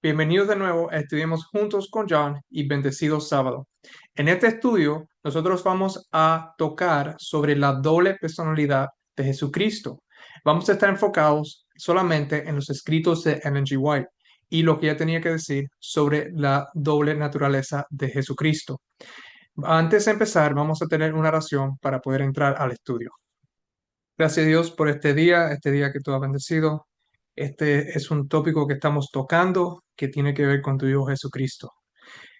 Bienvenidos de nuevo a Estudiemos Juntos con John y bendecido sábado. En este estudio, nosotros vamos a tocar sobre la doble personalidad de Jesucristo. Vamos a estar enfocados solamente en los escritos de Ellen G. White y lo que ella tenía que decir sobre la doble naturaleza de Jesucristo. Antes de empezar, vamos a tener una oración para poder entrar al estudio. Gracias a Dios por este día que tú has bendecido. Este es un tópico que estamos tocando que tiene que ver con tu Hijo Jesucristo.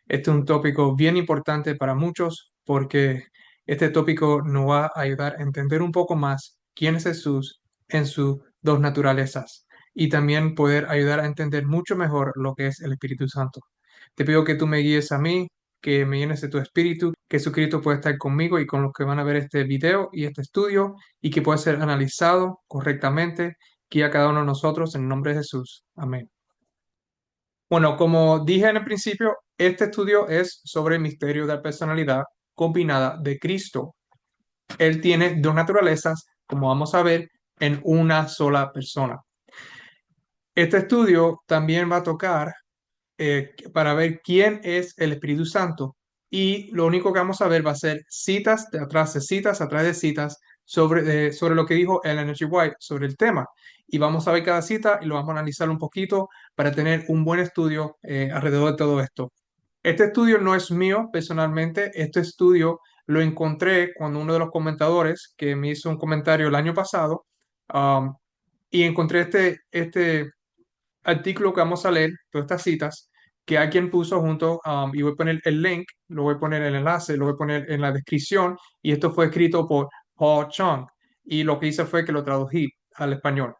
Este es un tópico bien importante para muchos porque este tópico nos va a ayudar a entender un poco más quién es Jesús en sus dos naturalezas y también poder ayudar a entender mucho mejor lo que es el Espíritu Santo. Te pido que tú me guíes a mí, que me llenes de tu espíritu, que Jesucristo pueda estar conmigo y con los que van a ver este video y este estudio y que pueda ser analizado correctamente, que a cada uno de nosotros en el nombre de Jesús. Amén. Bueno, como dije en el principio, este estudio es sobre el misterio de la personalidad combinada de Cristo. Él tiene dos naturalezas, como vamos a ver, en una sola persona. Este estudio también va a tocar para ver quién es el Espíritu Santo. Y lo único que vamos a ver va a ser citas de citas, atrás de citas sobre lo que dijo Ellen G. White sobre el tema. Y vamos a ver cada cita y lo vamos a analizar un poquito para tener un buen estudio alrededor de todo esto. Este estudio no es mío personalmente, este estudio lo encontré cuando uno de los comentadores que me hizo un comentario el año pasado um, y encontré este artículo que vamos a leer, todas estas citas, que alguien puso junto, y voy a poner el link, lo voy a poner el enlace, lo voy a poner en la descripción, y esto fue escrito por Paul Chung, y lo que hice fue que lo tradují al español.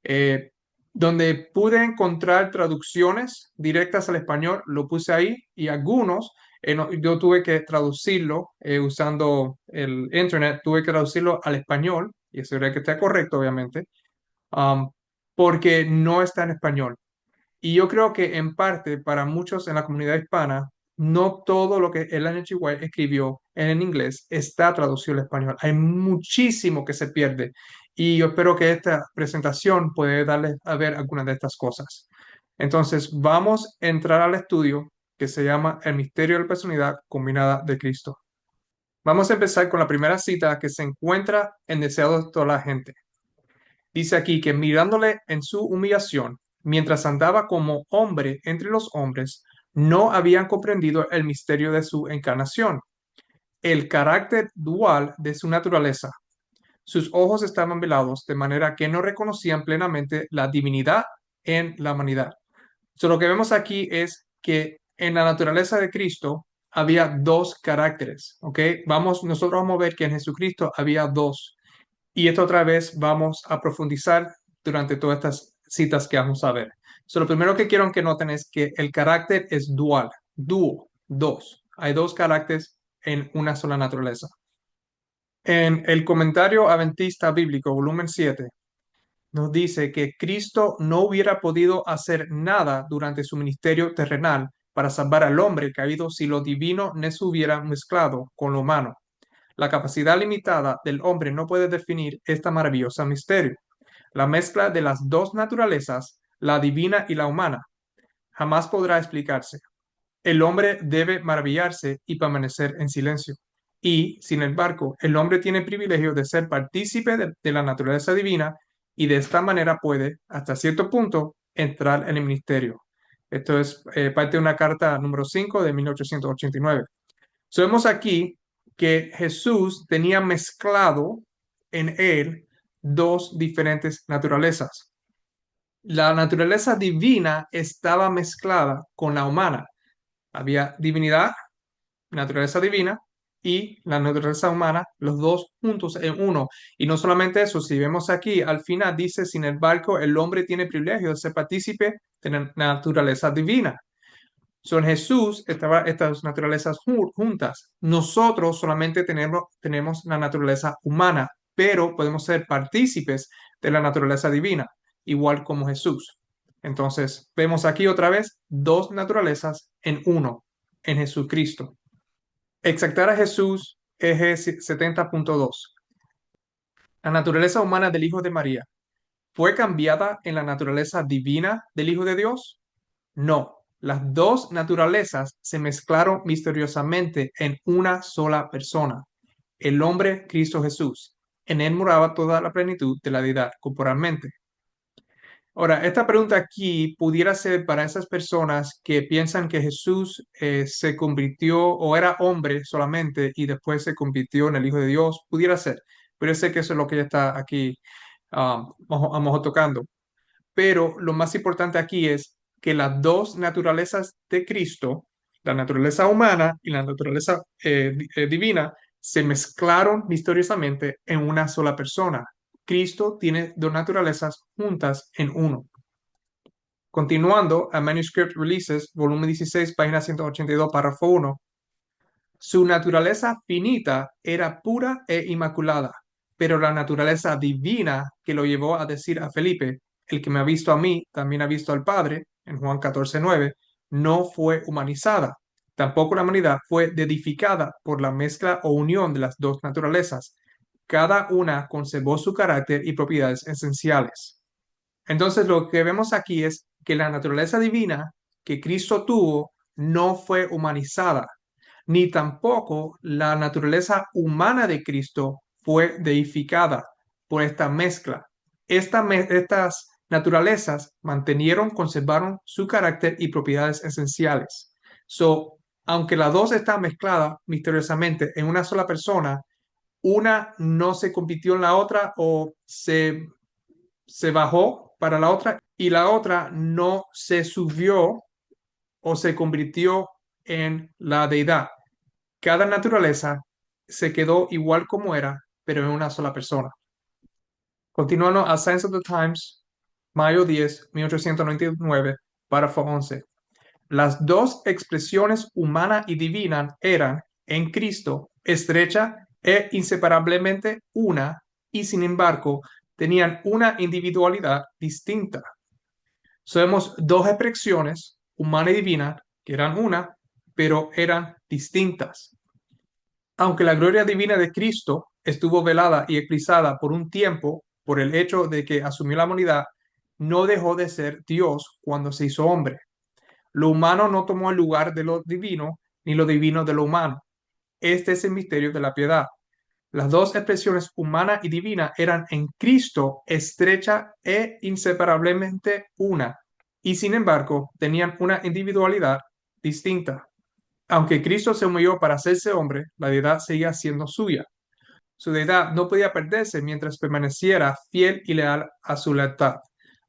Eh, donde pude encontrar traducciones directas al español, lo puse ahí, y algunos, yo tuve que traducirlo usando el internet, tuve que traducirlo al español, y asegurar que esté correcto, obviamente, um, porque no está en español. Y yo creo que en parte para muchos en la comunidad hispana, no todo lo que Ellen G. White escribió en inglés está traducido al español. Hay muchísimo que se pierde. Y yo espero que esta presentación pueda darles a ver algunas de estas cosas. Entonces, vamos a entrar al estudio que se llama El misterio de la personalidad combinada de Cristo. Vamos a empezar con la primera cita que se encuentra en Deseados de toda la gente. Dice aquí que mirándole en su humillación, mientras andaba como hombre entre los hombres, no habían comprendido el misterio de su encarnación, el carácter dual de su naturaleza. Sus ojos estaban velados de manera que no reconocían plenamente la divinidad en la humanidad. Lo que vemos aquí es que en la naturaleza de Cristo había dos caracteres, ¿ok? Nosotros vamos a ver que en Jesucristo había dos. Y esto otra vez vamos a profundizar durante todas estas citas que vamos a ver. Lo primero que quiero que noten es que el carácter es dual, dúo, dos. Hay dos caracteres en una sola naturaleza. En el comentario adventista bíblico, volumen 7, nos dice que Cristo no hubiera podido hacer nada durante su ministerio terrenal para salvar al hombre caído si lo divino no se hubiera mezclado con lo humano. La capacidad limitada del hombre no puede definir este maravilloso misterio. La mezcla de las dos naturalezas, la divina y la humana, jamás podrá explicarse. El hombre debe maravillarse y permanecer en silencio. Y, sin embargo, el hombre tiene el privilegio de ser partícipe de la naturaleza divina y de esta manera puede, hasta cierto punto, entrar en el ministerio. Esto es parte de una carta número 5 de 1889. Vemos aquí que Jesús tenía mezclado en él dos diferentes naturalezas. La naturaleza divina estaba mezclada con la humana. Había divinidad, naturaleza divina, y la naturaleza humana, los dos juntos en uno. Y no solamente eso, si vemos aquí, al final dice, sin embargo, el hombre tiene privilegio de ser partícipe de la naturaleza divina. En Jesús estaban estas naturalezas juntas. Nosotros solamente tenemos la naturaleza humana, pero podemos ser partícipes de la naturaleza divina, igual como Jesús. Entonces, vemos aquí otra vez dos naturalezas en uno, en Jesucristo. Exactar a Jesús, eje 70.2. La naturaleza humana del Hijo de María, ¿fue cambiada en la naturaleza divina del Hijo de Dios? No, las dos naturalezas se mezclaron misteriosamente en una sola persona, el hombre Cristo Jesús. En él moraba toda la plenitud de la deidad corporalmente. Ahora, esta pregunta aquí pudiera ser para esas personas que piensan que Jesús se convirtió o era hombre solamente y después se convirtió en el Hijo de Dios. Pudiera ser, pero sé que eso es lo que ella está aquí a lo mejor tocando. Pero lo más importante aquí es que las dos naturalezas de Cristo, la naturaleza humana y la naturaleza divina, se mezclaron misteriosamente en una sola persona. Cristo tiene dos naturalezas juntas en uno. Continuando a Manuscript Releases, volumen 16, página 182, párrafo 1. Su naturaleza finita era pura e inmaculada, pero la naturaleza divina que lo llevó a decir a Felipe, el que me ha visto a mí, también ha visto al Padre, en Juan 14:9, no fue humanizada. Tampoco la humanidad fue edificada por la mezcla o unión de las dos naturalezas. Cada una conservó su carácter y propiedades esenciales. Entonces, lo que vemos aquí es que la naturaleza divina que Cristo tuvo no fue humanizada, ni tampoco la naturaleza humana de Cristo fue deificada por esta mezcla. Estas naturalezas conservaron su carácter y propiedades esenciales. Aunque las dos están mezcladas misteriosamente en una sola persona, una no se compitió en la otra o se bajó para la otra y la otra no se subió o se convirtió en la deidad. Cada naturaleza se quedó igual como era, pero en una sola persona. Continuando a Science of the Times, mayo 10, 1899, párrafo 11. Las dos expresiones humana y divina eran, en Cristo, estrecha e inseparablemente una, y sin embargo, tenían una individualidad distinta. Somos dos expresiones, humana y divina, que eran una, pero eran distintas. Aunque la gloria divina de Cristo estuvo velada y eclipsada por un tiempo por el hecho de que asumió la humanidad, no dejó de ser Dios cuando se hizo hombre. Lo humano no tomó el lugar de lo divino, ni lo divino de lo humano. Este es el misterio de la piedad. Las dos expresiones humana y divina eran en Cristo estrecha e inseparablemente una, y sin embargo tenían una individualidad distinta. Aunque Cristo se humilló para hacerse hombre, la deidad seguía siendo suya. Su deidad no podía perderse mientras permaneciera fiel y leal a su lealtad.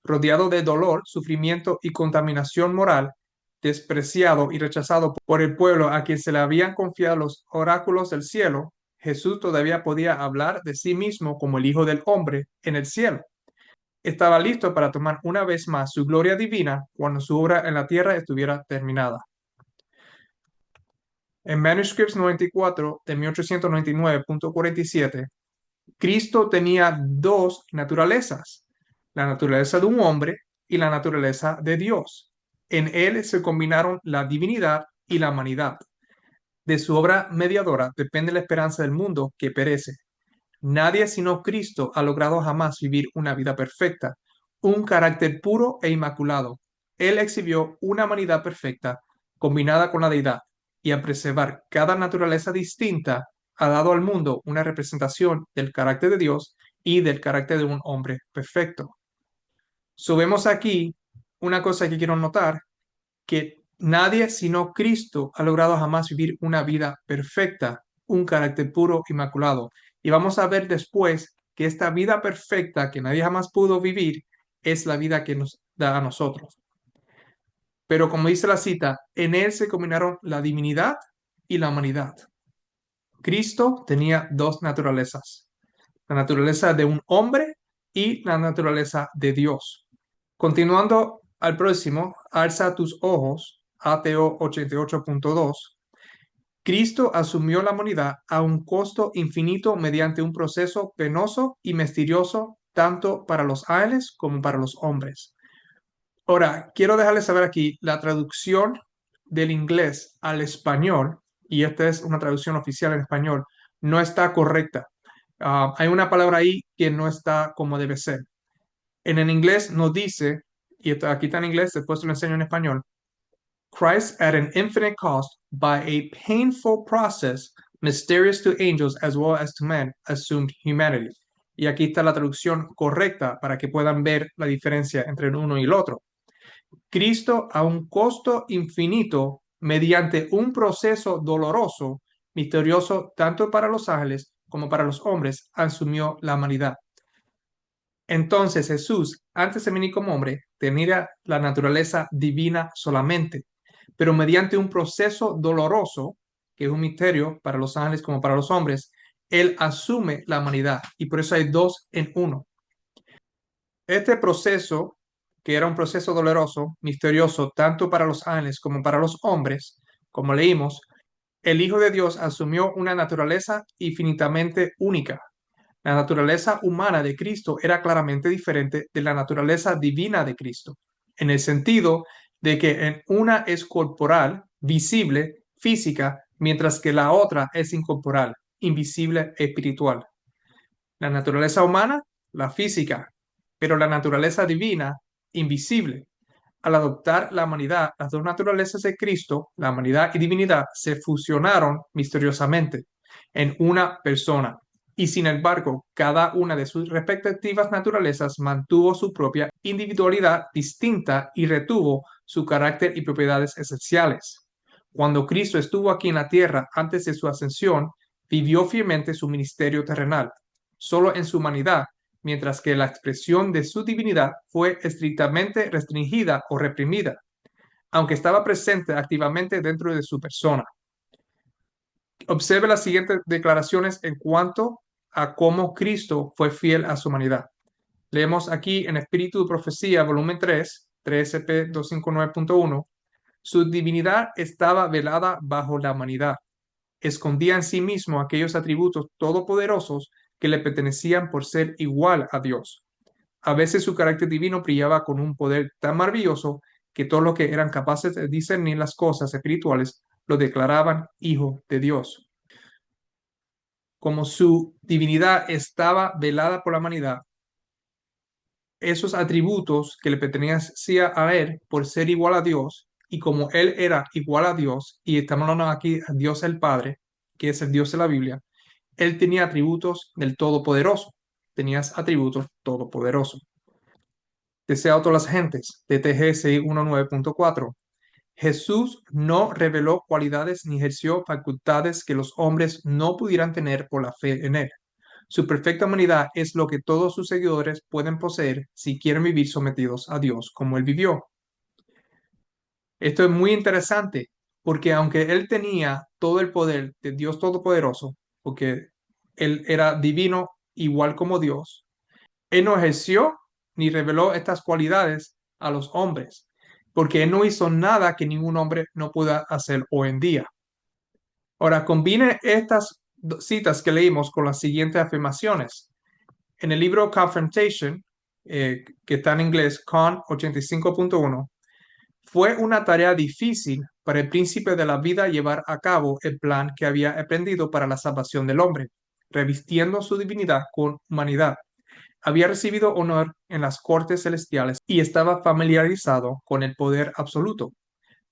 Rodeado de dolor, sufrimiento y contaminación moral, despreciado y rechazado por el pueblo a quien se le habían confiado los oráculos del cielo, Jesús todavía podía hablar de sí mismo como el Hijo del Hombre en el cielo. Estaba listo para tomar una vez más su gloria divina cuando su obra en la tierra estuviera terminada. En Manuscripts 94 de 1899.47, Cristo tenía dos naturalezas, la naturaleza de un hombre y la naturaleza de Dios. En él se combinaron la divinidad y la humanidad. De su obra mediadora depende la esperanza del mundo que perece. Nadie sino Cristo ha logrado jamás vivir una vida perfecta, un carácter puro e inmaculado. Él exhibió una humanidad perfecta combinada con la deidad y al preservar cada naturaleza distinta ha dado al mundo una representación del carácter de Dios y del carácter de un hombre perfecto. Vemos aquí una cosa que quiero notar, que nadie sino Cristo ha logrado jamás vivir una vida perfecta, un carácter puro, inmaculado. Y vamos a ver después que esta vida perfecta que nadie jamás pudo vivir es la vida que nos da a nosotros. Pero como dice la cita, en él se combinaron la divinidad y la humanidad. Cristo tenía dos naturalezas, la naturaleza de un hombre y la naturaleza de Dios. Continuando al próximo, alza tus ojos, ATO 88.2. Cristo asumió la humanidad a un costo infinito mediante un proceso penoso y misterioso tanto para los ángeles como para los hombres. Ahora, quiero dejarles saber aquí la traducción del inglés al español, y esta es una traducción oficial en español, no está correcta. Hay una palabra ahí que no está como debe ser. En el inglés nos dice, y aquí está en inglés, después te lo enseño en español, Christ at an infinite cost by a painful process, mysterious to angels as well as to men, assumed humanity. Y aquí está la traducción correcta para que puedan ver la diferencia entre el uno y el otro. Cristo a un costo infinito, mediante un proceso doloroso, misterioso tanto para los ángeles como para los hombres, asumió la humanidad. Entonces Jesús, antes de venir como hombre, tenía la naturaleza divina solamente, pero mediante un proceso doloroso, que es un misterio para los ángeles como para los hombres, Él asume la humanidad y por eso hay dos en uno. Este proceso, que era un proceso doloroso, misterioso, tanto para los ángeles como para los hombres, como leímos, el Hijo de Dios asumió una naturaleza infinitamente única. La naturaleza humana de Cristo era claramente diferente de la naturaleza divina de Cristo, en el sentido de que en una es corporal, visible, física, mientras que la otra es incorporal, invisible, espiritual. La naturaleza humana, la física, pero la naturaleza divina, invisible. Al adoptar la humanidad, las dos naturalezas de Cristo, la humanidad y divinidad, se fusionaron misteriosamente en una persona. Y sin embargo, cada una de sus respectivas naturalezas mantuvo su propia individualidad distinta y retuvo su carácter y propiedades esenciales. Cuando Cristo estuvo aquí en la tierra antes de su ascensión, vivió fielmente su ministerio terrenal, solo en su humanidad, mientras que la expresión de su divinidad fue estrictamente restringida o reprimida, aunque estaba presente activamente dentro de su persona. Observe las siguientes declaraciones en cuanto a cómo Cristo fue fiel a su humanidad. Leemos aquí en Espíritu de Profecía, volumen 3, 3SP259.1, su divinidad estaba velada bajo la humanidad. Escondía en sí mismo aquellos atributos todopoderosos que le pertenecían por ser igual a Dios. A veces su carácter divino brillaba con un poder tan maravilloso que todos los que eran capaces de discernir las cosas espirituales lo declaraban hijo de Dios. Como su divinidad estaba velada por la humanidad, esos atributos que le pertenecían a él por ser igual a Dios, y como él era igual a Dios, y estamos hablando aquí a Dios el Padre, que es el Dios de la Biblia, él tenía atributos del Todopoderoso, tenía atributos todopoderosos. Desea a todas las gentes, DTG 619.4. Jesús no reveló cualidades ni ejerció facultades que los hombres no pudieran tener por la fe en él. Su perfecta humanidad es lo que todos sus seguidores pueden poseer si quieren vivir sometidos a Dios como él vivió. Esto es muy interesante porque aunque él tenía todo el poder de Dios Todopoderoso, porque él era divino igual como Dios, él no ejerció ni reveló estas cualidades a los hombres, porque él no hizo nada que ningún hombre no pueda hacer hoy en día. Ahora, combine estas citas que leímos con las siguientes afirmaciones. En el libro Confrontation, que está en inglés, Con 85.1, fue una tarea difícil para el príncipe de la vida llevar a cabo el plan que había aprendido para la salvación del hombre, revistiendo su divinidad con humanidad. Había recibido honor en las cortes celestiales y estaba familiarizado con el poder absoluto.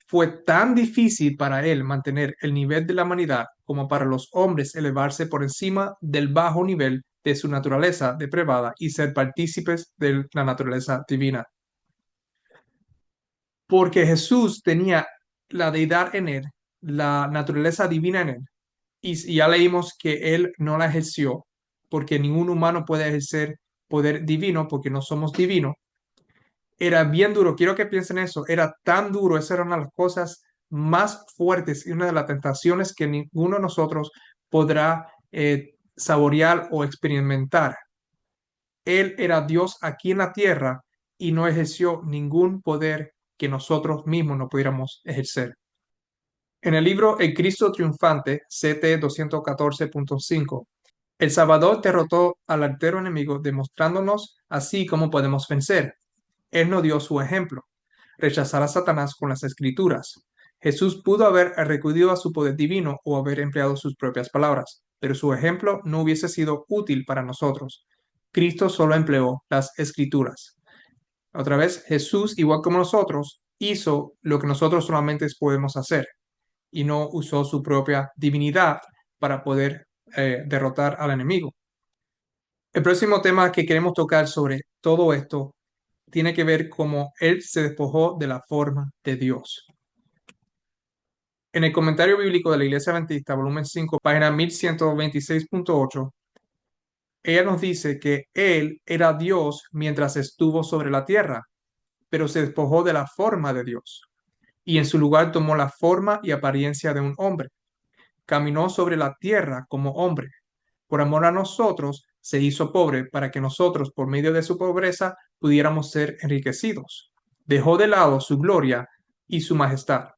Fue tan difícil para él mantener el nivel de la humanidad como para los hombres elevarse por encima del bajo nivel de su naturaleza depravada y ser partícipes de la naturaleza divina. Porque Jesús tenía la deidad en él, la naturaleza divina en él, y ya leímos que él no la ejerció, porque ningún humano puede ejercer poder divino porque no somos divinos. Era bien duro, quiero que piensen eso, era tan duro, esa era una de las cosas más fuertes y una de las tentaciones que ninguno de nosotros podrá saborear o experimentar. Él era Dios aquí en la tierra y no ejerció ningún poder que nosotros mismos no pudiéramos ejercer. En el libro El Cristo Triunfante, CT 214.5, el Salvador derrotó al altero enemigo demostrándonos así cómo podemos vencer. Él nos dio su ejemplo, rechazar a Satanás con las escrituras. Jesús pudo haber recurrido a su poder divino o haber empleado sus propias palabras, pero su ejemplo no hubiese sido útil para nosotros. Cristo solo empleó las escrituras. Otra vez, Jesús, igual como nosotros, hizo lo que nosotros solamente podemos hacer y no usó su propia divinidad para poder derrotar al enemigo. El próximo tema que queremos tocar sobre todo esto tiene que ver cómo él se despojó de la forma de Dios. En el comentario bíblico de la Iglesia Adventista, volumen 5, página 1126.8, ella nos dice que él era Dios mientras estuvo sobre la tierra, pero se despojó de la forma de Dios y en su lugar tomó la forma y apariencia de un hombre. Caminó sobre la tierra como hombre. Por amor a nosotros, se hizo pobre para que nosotros, por medio de su pobreza, pudiéramos ser enriquecidos. Dejó de lado su gloria y su majestad.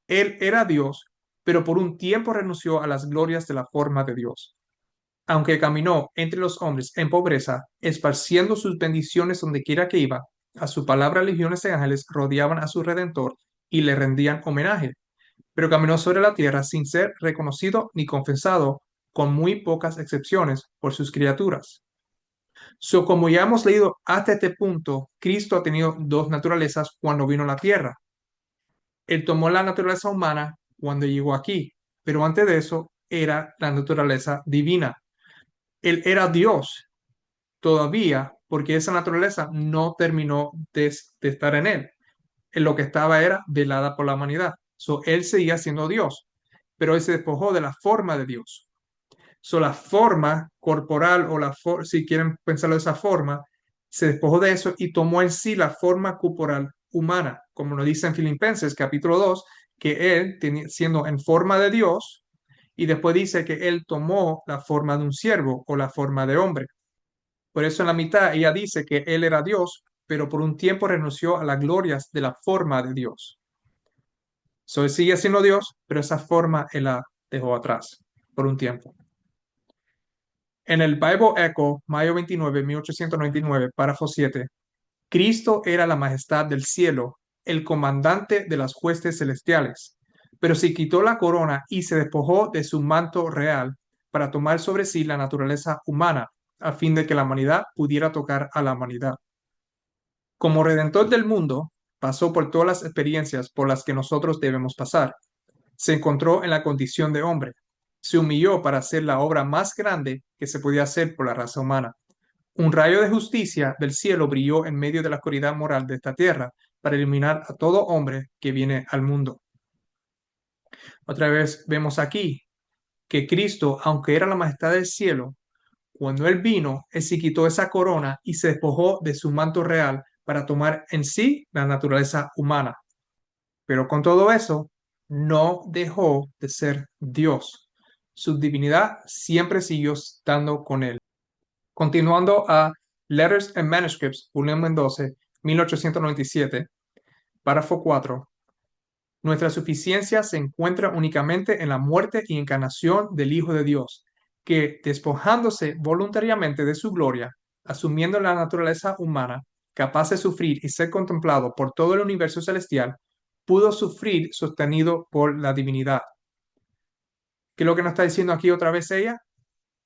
Él era Dios, pero por un tiempo renunció a las glorias de la forma de Dios. Aunque caminó entre los hombres en pobreza, esparciendo sus bendiciones donde quiera que iba, a su palabra legiones de ángeles rodeaban a su Redentor y le rendían homenaje, pero caminó sobre la tierra sin ser reconocido ni confesado, con muy pocas excepciones, por sus criaturas. Como ya hemos leído hasta este punto, Cristo ha tenido dos naturalezas cuando vino a la tierra. Él tomó la naturaleza humana cuando llegó aquí, pero antes de eso era la naturaleza divina. Él era Dios todavía, porque esa naturaleza no terminó de estar en él. En lo que estaba era velada por la humanidad. Él seguía siendo Dios, pero él se despojó de la forma de Dios. La forma corporal o si quieren pensarlo de esa forma, se despojó de eso y tomó en sí la forma corporal humana, como lo dice en Filipenses capítulo 2, que él, siendo en forma de Dios, y después dice que él tomó la forma de un siervo o la forma de hombre. Por eso en la mitad ella dice que él era Dios, pero por un tiempo renunció a las glorias de la forma de Dios. Él sigue siendo Dios, pero esa forma él la dejó atrás por un tiempo. En el Bible Echo, mayo 29, 1899, párrafo 7, Cristo era la majestad del cielo, el comandante de las huestes celestiales, pero se quitó la corona y se despojó de su manto real para tomar sobre sí la naturaleza humana, a fin de que la humanidad pudiera tocar a la humanidad. Como redentor del mundo, pasó por todas las experiencias por las que nosotros debemos pasar. Se encontró en la condición de hombre. Se humilló para hacer la obra más grande que se podía hacer por la raza humana. Un rayo de justicia del cielo brilló en medio de la oscuridad moral de esta tierra para iluminar a todo hombre que viene al mundo. Otra vez vemos aquí que Cristo, aunque era la majestad del cielo, cuando Él vino, Él se quitó esa corona y se despojó de su manto real para tomar en sí la naturaleza humana. Pero con todo eso, no dejó de ser Dios. Su divinidad siempre siguió estando con Él. Continuando a Letters and Manuscripts, volumen 12, 1897, párrafo 4. Nuestra suficiencia se encuentra únicamente en la muerte y encarnación del Hijo de Dios, que, despojándose voluntariamente de su gloria, asumiendo la naturaleza humana, capaz de sufrir y ser contemplado por todo el universo celestial, pudo sufrir sostenido por la divinidad. ¿Qué es lo que nos está diciendo aquí otra vez ella?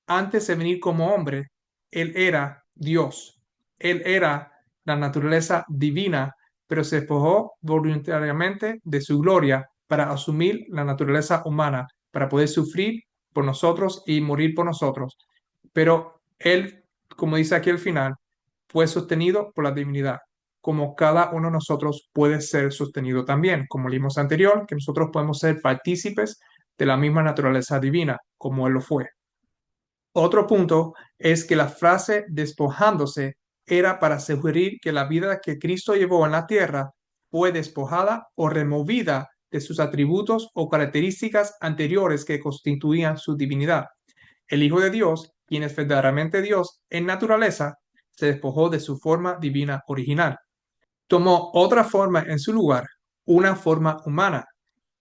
Antes de venir como hombre, Él era Dios. Él era la naturaleza divina, pero se despojó voluntariamente de su gloria para asumir la naturaleza humana, para poder sufrir por nosotros y morir por nosotros. Pero Él, como dice aquí al final, fue sostenido por la divinidad, como cada uno de nosotros puede ser sostenido también, como leímos anterior, que nosotros podemos ser partícipes de la misma naturaleza divina, como Él lo fue. Otro punto es que la frase despojándose era para sugerir que la vida que Cristo llevó en la tierra fue despojada o removida de sus atributos o características anteriores que constituían su divinidad. El Hijo de Dios, quien es verdaderamente Dios en naturaleza, se despojó de su forma divina original. Tomó otra forma en su lugar, una forma humana.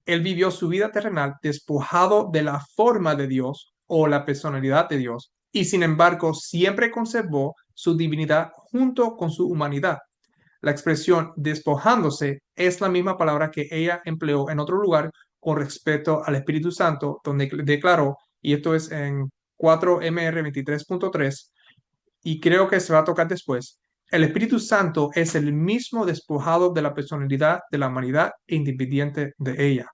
Él vivió su vida terrenal despojado de la forma de Dios o la personalidad de Dios, y sin embargo siempre conservó su divinidad junto con su humanidad. La expresión despojándose es la misma palabra que ella empleó en otro lugar con respecto al Espíritu Santo, donde declaró, y esto es en 4 MR 23.3, y creo que se va a tocar después, El Espíritu Santo es el mismo despojado de la personalidad de la humanidad e independiente de ella.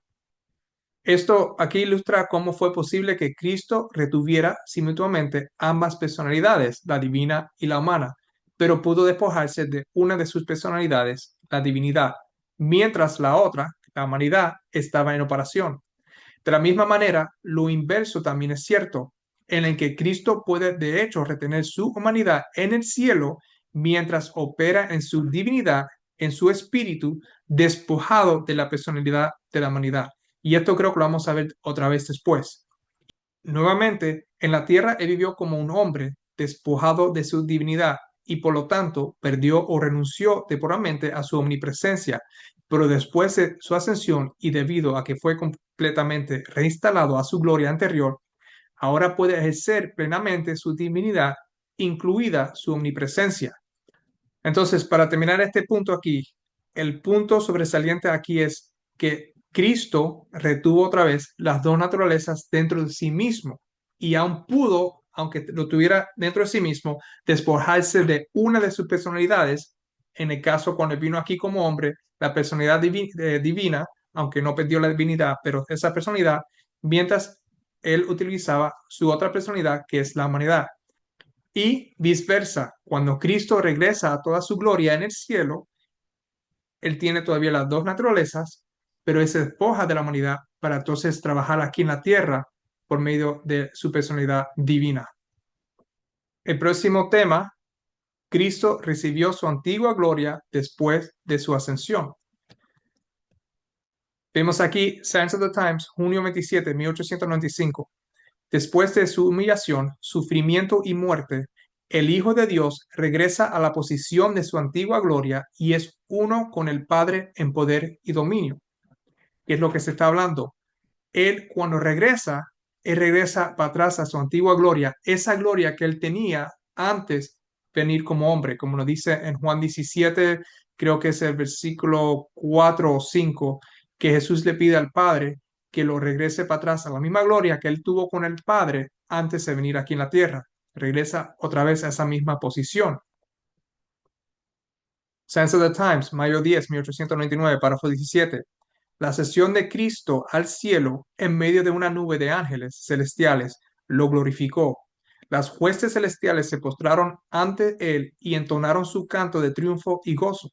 Esto aquí ilustra cómo fue posible que Cristo retuviera simultáneamente ambas personalidades, la divina y la humana, pero pudo despojarse de una de sus personalidades, la divinidad, mientras la otra, la humanidad, estaba en operación. De la misma manera, lo inverso también es cierto, en el que Cristo puede de hecho retener su humanidad en el cielo mientras opera en su divinidad, en su espíritu, despojado de la personalidad de la humanidad. Y esto creo que lo vamos a ver otra vez después. Nuevamente, en la tierra él vivió como un hombre despojado de su divinidad y por lo tanto perdió o renunció temporalmente a su omnipresencia. Pero después de su ascensión y debido a que fue completamente reinstalado a su gloria anterior, ahora puede ejercer plenamente su divinidad, incluida su omnipresencia. Entonces, para terminar este punto aquí, el punto sobresaliente aquí es que Cristo retuvo otra vez las dos naturalezas dentro de sí mismo y aún pudo, aunque lo tuviera dentro de sí mismo, despojarse de una de sus personalidades. En el caso cuando vino aquí como hombre, la personalidad divina, aunque no perdió la divinidad, pero esa personalidad, mientras él utilizaba su otra personalidad, que es la humanidad. Y viceversa, cuando Cristo regresa a toda su gloria en el cielo, Él tiene todavía las dos naturalezas, pero Él se despoja de la humanidad para entonces trabajar aquí en la tierra por medio de su personalidad divina. El próximo tema, Cristo recibió su antigua gloria después de su ascensión. Vemos aquí Science of the Times, junio 27, 1895. Después de su humillación, sufrimiento y muerte, el Hijo de Dios regresa a la posición de su antigua gloria y es uno con el Padre en poder y dominio. ¿Qué es lo que se está hablando? Él cuando regresa, él regresa para atrás a su antigua gloria, esa gloria que él tenía antes de venir como hombre, como nos dice en Juan 17, creo que es el versículo 4 o 5, que Jesús le pide al Padre que lo regrese para atrás a la misma gloria que él tuvo con el Padre antes de venir aquí en la tierra. Regresa otra vez a esa misma posición. Science of the Times, mayo 10, 1899, párrafo 17. La ascensión de Cristo al cielo en medio de una nube de ángeles celestiales lo glorificó. Las huestes celestiales se postraron ante él y entonaron su canto de triunfo y gozo.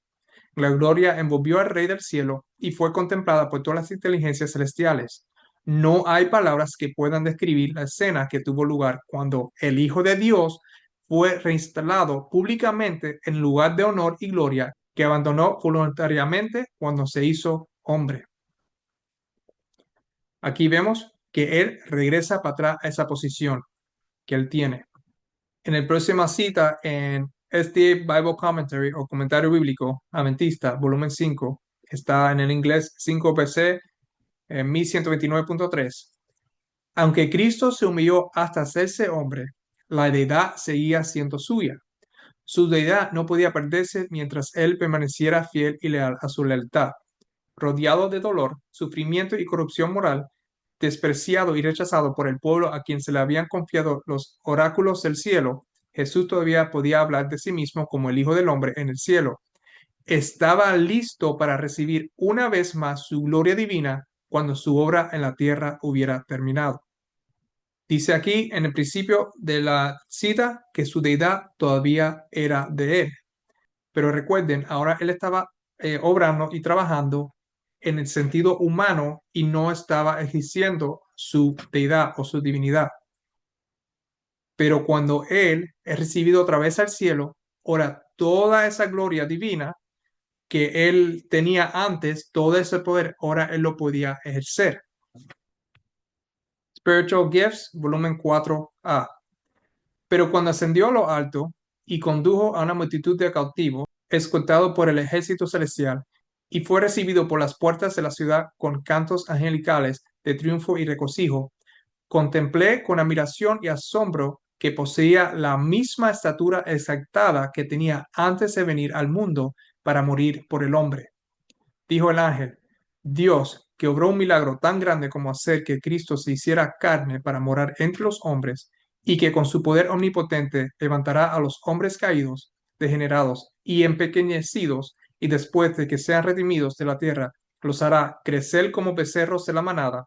La gloria envolvió al Rey del cielo y fue contemplada por todas las inteligencias celestiales. No hay palabras que puedan describir la escena que tuvo lugar cuando el Hijo de Dios fue reinstalado públicamente en lugar de honor y gloria que abandonó voluntariamente cuando se hizo hombre. Aquí vemos que él regresa para atrás a esa posición que él tiene. En la próxima cita, en este Bible Commentary o Comentario Bíblico Adventista, volumen 5, está en el inglés 5PC, 1129.3. Aunque Cristo se humilló hasta hacerse hombre, la deidad seguía siendo suya. Su deidad no podía perderse mientras él permaneciera fiel y leal a su lealtad. Rodeado de dolor, sufrimiento y corrupción moral, despreciado y rechazado por el pueblo a quien se le habían confiado los oráculos del cielo, Jesús todavía podía hablar de sí mismo como el Hijo del Hombre en el cielo. Estaba listo para recibir una vez más su gloria divina cuando su obra en la tierra hubiera terminado. Dice aquí en el principio de la cita que su deidad todavía era de él. Pero recuerden, ahora él estaba obrando y trabajando en el sentido humano y no estaba ejerciendo su deidad o su divinidad. Pero cuando él es recibido otra vez al cielo, ahora toda esa gloria divina que él tenía antes, todo ese poder, ahora él lo podía ejercer. Spiritual Gifts, volumen 4A. Pero cuando ascendió a lo alto y condujo a una multitud de cautivos, escoltado por el ejército celestial, y fue recibido por las puertas de la ciudad con cantos angelicales de triunfo y regocijo, contemplé con admiración y asombro que poseía la misma estatura exaltada que tenía antes de venir al mundo para morir por el hombre. Dijo el ángel: Dios, que obró un milagro tan grande como hacer que Cristo se hiciera carne para morar entre los hombres, y que con su poder omnipotente levantará a los hombres caídos, degenerados y empequeñecidos, y después de que sean redimidos de la tierra, los hará crecer como becerros de la manada,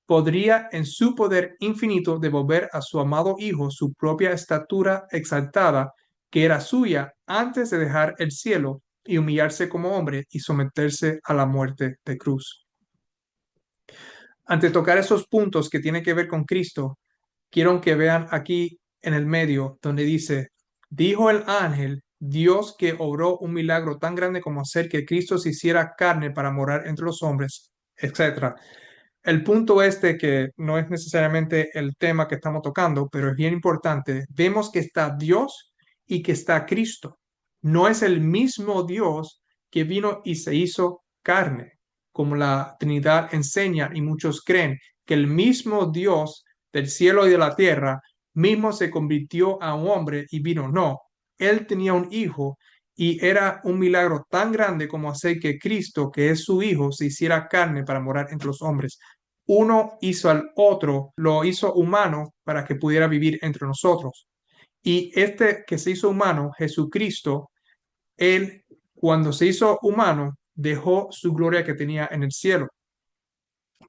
podría en su poder infinito devolver a su amado Hijo su propia estatura exaltada, que era suya antes de dejar el cielo y humillarse como hombre y someterse a la muerte de cruz. Ante tocar esos puntos que tienen que ver con Cristo, quiero que vean aquí en el medio donde dice, dijo el ángel, Dios que obró un milagro tan grande como hacer que Cristo se hiciera carne para morar entre los hombres, etcétera. El punto este, que no es necesariamente el tema que estamos tocando, pero es bien importante, vemos que está Dios y que está Cristo. No es el mismo Dios que vino y se hizo carne, como la Trinidad enseña y muchos creen que el mismo Dios del cielo y de la tierra mismo se convirtió a un hombre y vino. No, él tenía un hijo y era un milagro tan grande como hacer que Cristo, que es su hijo, se hiciera carne para morar entre los hombres. Uno hizo al otro, lo hizo humano para que pudiera vivir entre nosotros. Y este que se hizo humano, Jesucristo, él cuando se hizo humano, dejó su gloria que tenía en el cielo.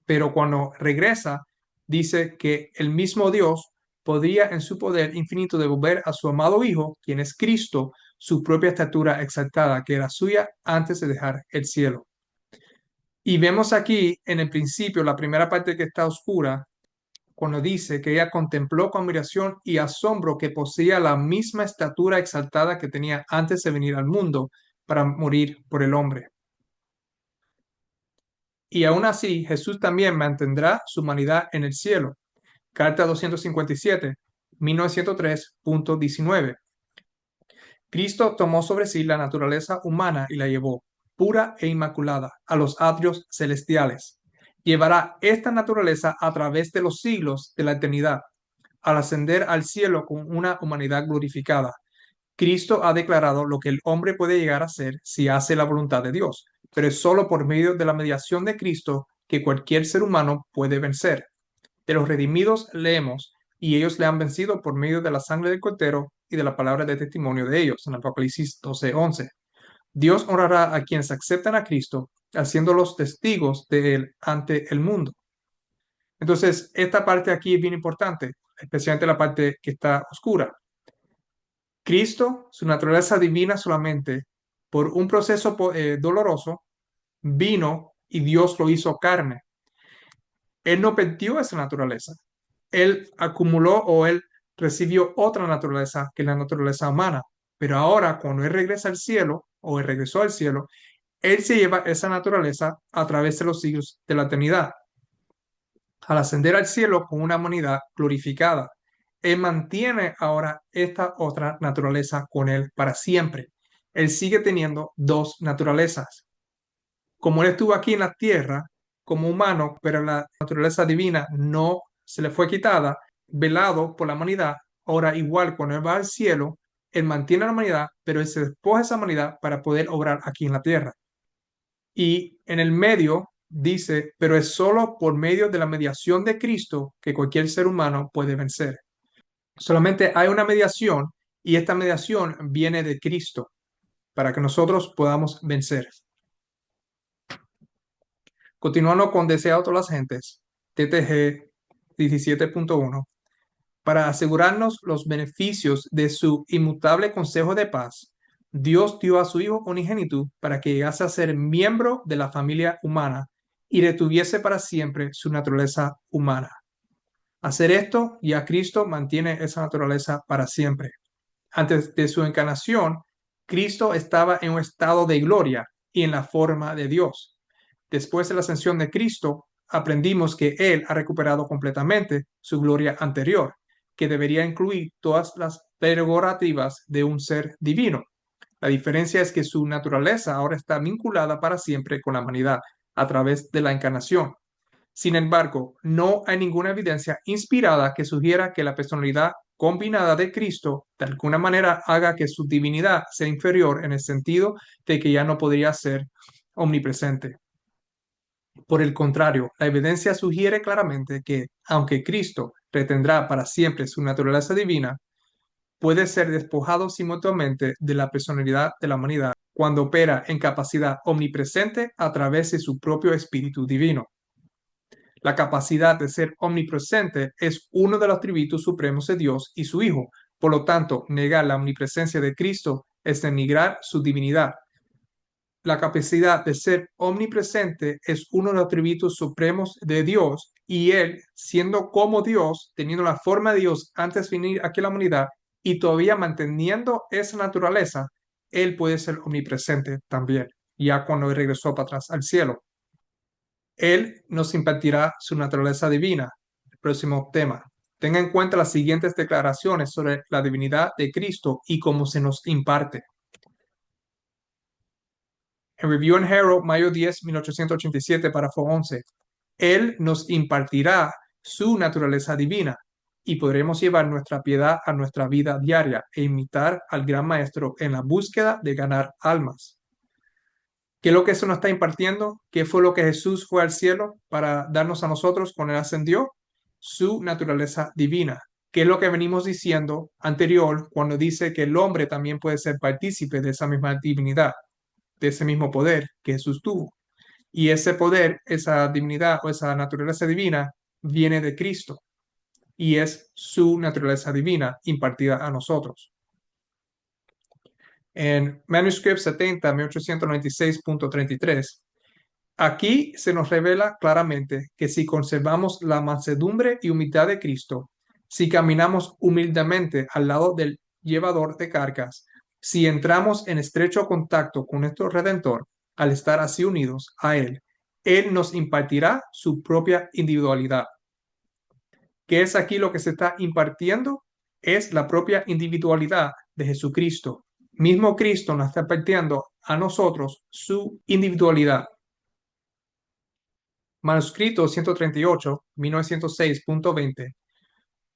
Pero cuando regresa, dice que el mismo Dios podría en su poder infinito devolver a su amado Hijo, quien es Cristo, su propia estatura exaltada, que era suya antes de dejar el cielo. Y vemos aquí en el principio, la primera parte que está oscura, cuando dice que ella contempló con admiración y asombro que poseía la misma estatura exaltada que tenía antes de venir al mundo para morir por el hombre. Y aún así, Jesús también mantendrá su humanidad en el cielo. Carta 257, 1903.19. Cristo tomó sobre sí la naturaleza humana y la llevó, pura e inmaculada, a los atrios celestiales. Llevará esta naturaleza a través de los siglos de la eternidad, al ascender al cielo con una humanidad glorificada. Cristo ha declarado lo que el hombre puede llegar a ser si hace la voluntad de Dios, pero es solo por medio de la mediación de Cristo que cualquier ser humano puede vencer. De los redimidos leemos, y ellos le han vencido por medio de la sangre del Cordero y de la palabra de testimonio de ellos, en Apocalipsis 12:11. Dios honrará a quienes aceptan a Cristo, haciéndolos testigos de él ante el mundo. Entonces, esta parte aquí es bien importante, especialmente la parte que está oscura. Cristo, su naturaleza divina solamente, por un proceso doloroso, vino y Dios lo hizo carne. Él no perdió esa naturaleza. Él acumuló o él recibió otra naturaleza que la naturaleza humana. Pero ahora, cuando él regresa al cielo o él regresó al cielo, él se lleva esa naturaleza a través de los siglos de la eternidad. Al ascender al cielo con una humanidad glorificada, él mantiene ahora esta otra naturaleza con él para siempre. Él sigue teniendo dos naturalezas. Como él estuvo aquí en la tierra como humano, pero la naturaleza divina no se le fue quitada, velado por la humanidad, ahora igual cuando él va al cielo, él mantiene la humanidad, pero él se despoja de esa humanidad para poder obrar aquí en la tierra. Y en el medio dice, pero es solo por medio de la mediación de Cristo que cualquier ser humano puede vencer. Solamente hay una mediación y esta mediación viene de Cristo para que nosotros podamos vencer. Continuando con Desea a todas las gentes, TTG 17.1, para asegurarnos los beneficios de su inmutable consejo de paz, Dios dio a su Hijo unigénito para que llegase a ser miembro de la familia humana y retuviese para siempre su naturaleza humana. Hacer esto, ya Cristo mantiene esa naturaleza para siempre. Antes de su encarnación, Cristo estaba en un estado de gloria y en la forma de Dios. Después de la ascensión de Cristo, aprendimos que Él ha recuperado completamente su gloria anterior, que debería incluir todas las prerrogativas de un ser divino. La diferencia es que su naturaleza ahora está vinculada para siempre con la humanidad a través de la encarnación. Sin embargo, no hay ninguna evidencia inspirada que sugiera que la personalidad combinada de Cristo de alguna manera haga que su divinidad sea inferior en el sentido de que ya no podría ser omnipresente. Por el contrario, la evidencia sugiere claramente que, aunque Cristo retendrá para siempre su naturaleza divina, puede ser despojado simultáneamente de la personalidad de la humanidad cuando opera en capacidad omnipresente a través de su propio Espíritu Divino. La capacidad de ser omnipresente es uno de los atributos supremos de Dios y su Hijo. Por lo tanto, negar la omnipresencia de Cristo es denigrar su divinidad. La capacidad de ser omnipresente es uno de los atributos supremos de Dios y Él, siendo como Dios, teniendo la forma de Dios antes de venir aquí a la humanidad y todavía manteniendo esa naturaleza, Él puede ser omnipresente también, ya cuando Él regresó para atrás al cielo. Él nos impartirá su naturaleza divina. El próximo tema. Tenga en cuenta las siguientes declaraciones sobre la divinidad de Cristo y cómo se nos imparte. En Review and Herald, mayo 10, 1887, párrafo 11. Él nos impartirá su naturaleza divina y podremos llevar nuestra piedad a nuestra vida diaria e imitar al gran maestro en la búsqueda de ganar almas. ¿Qué es lo que eso nos está impartiendo? ¿Qué fue lo que Jesús fue al cielo para darnos a nosotros cuando Él ascendió? Su naturaleza divina. ¿Qué es lo que venimos diciendo anterior cuando dice que el hombre también puede ser partícipe de esa misma divinidad, de ese mismo poder que Jesús tuvo? Y ese poder, esa divinidad o esa naturaleza divina viene de Cristo y es su naturaleza divina impartida a nosotros. En Manuscript 70, 1896.33, aquí se nos revela claramente que si conservamos la mansedumbre y humildad de Cristo, si caminamos humildemente al lado del llevador de cargas, si entramos en estrecho contacto con nuestro Redentor, al estar así unidos a Él, Él nos impartirá su propia individualidad. ¿Qué es aquí lo que se está impartiendo? Es la propia individualidad de Jesucristo. Mismo Cristo nos está impartiendo a nosotros su individualidad. Manuscrito 138, 1906.20.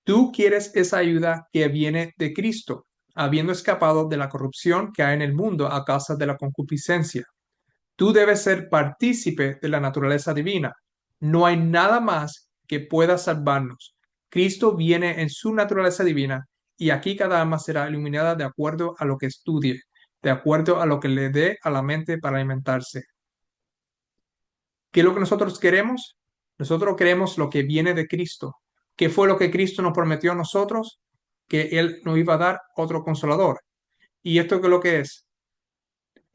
Tú quieres esa ayuda que viene de Cristo, habiendo escapado de la corrupción que hay en el mundo a causa de la concupiscencia. Tú debes ser partícipe de la naturaleza divina. No hay nada más que pueda salvarnos. Cristo viene en su naturaleza divina y aquí cada alma será iluminada de acuerdo a lo que estudie, de acuerdo a lo que le dé a la mente para alimentarse. ¿Qué es lo que nosotros queremos? Nosotros queremos lo que viene de Cristo. ¿Qué fue lo que Cristo nos prometió a nosotros? Que Él nos iba a dar otro consolador. ¿Y esto qué es lo que es?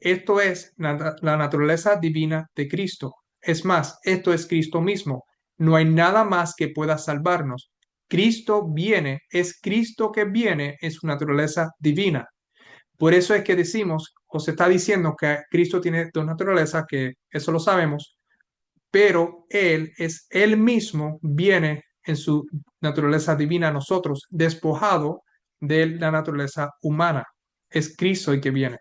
Esto es la naturaleza divina de Cristo. Es más, esto es Cristo mismo. No hay nada más que pueda salvarnos. Cristo viene, es Cristo que viene en su naturaleza divina. Por eso es que decimos, o se está diciendo que Cristo tiene dos naturalezas, que eso lo sabemos, pero Él mismo viene en su naturaleza divina a nosotros, despojado de la naturaleza humana. Es Cristo el que viene.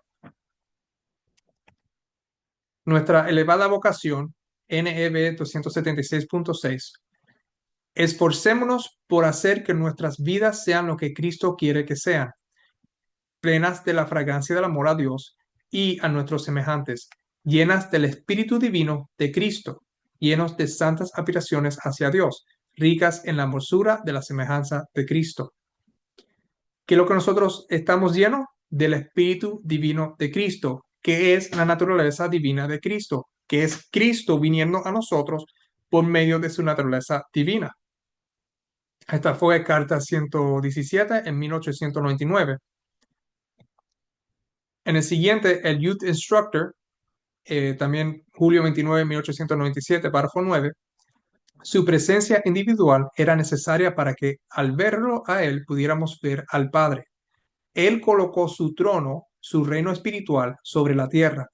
Nuestra elevada vocación, NEB 276.6. Esforcémonos por hacer que nuestras vidas sean lo que Cristo quiere que sean, plenas de la fragancia del amor a Dios y a nuestros semejantes, llenas del Espíritu Divino de Cristo, llenos de santas aspiraciones hacia Dios, ricas en la hermosura de la semejanza de Cristo. ¿Qué es lo que nosotros estamos llenos? Del Espíritu Divino de Cristo, que es la naturaleza divina de Cristo, que es Cristo viniendo a nosotros por medio de su naturaleza divina. Esta fue carta 117 en 1899. En el siguiente, el Youth Instructor, también julio 29, 1897, párrafo 9, su presencia individual era necesaria para que al verlo a él pudiéramos ver al Padre. Él colocó su trono, su reino espiritual, sobre la tierra,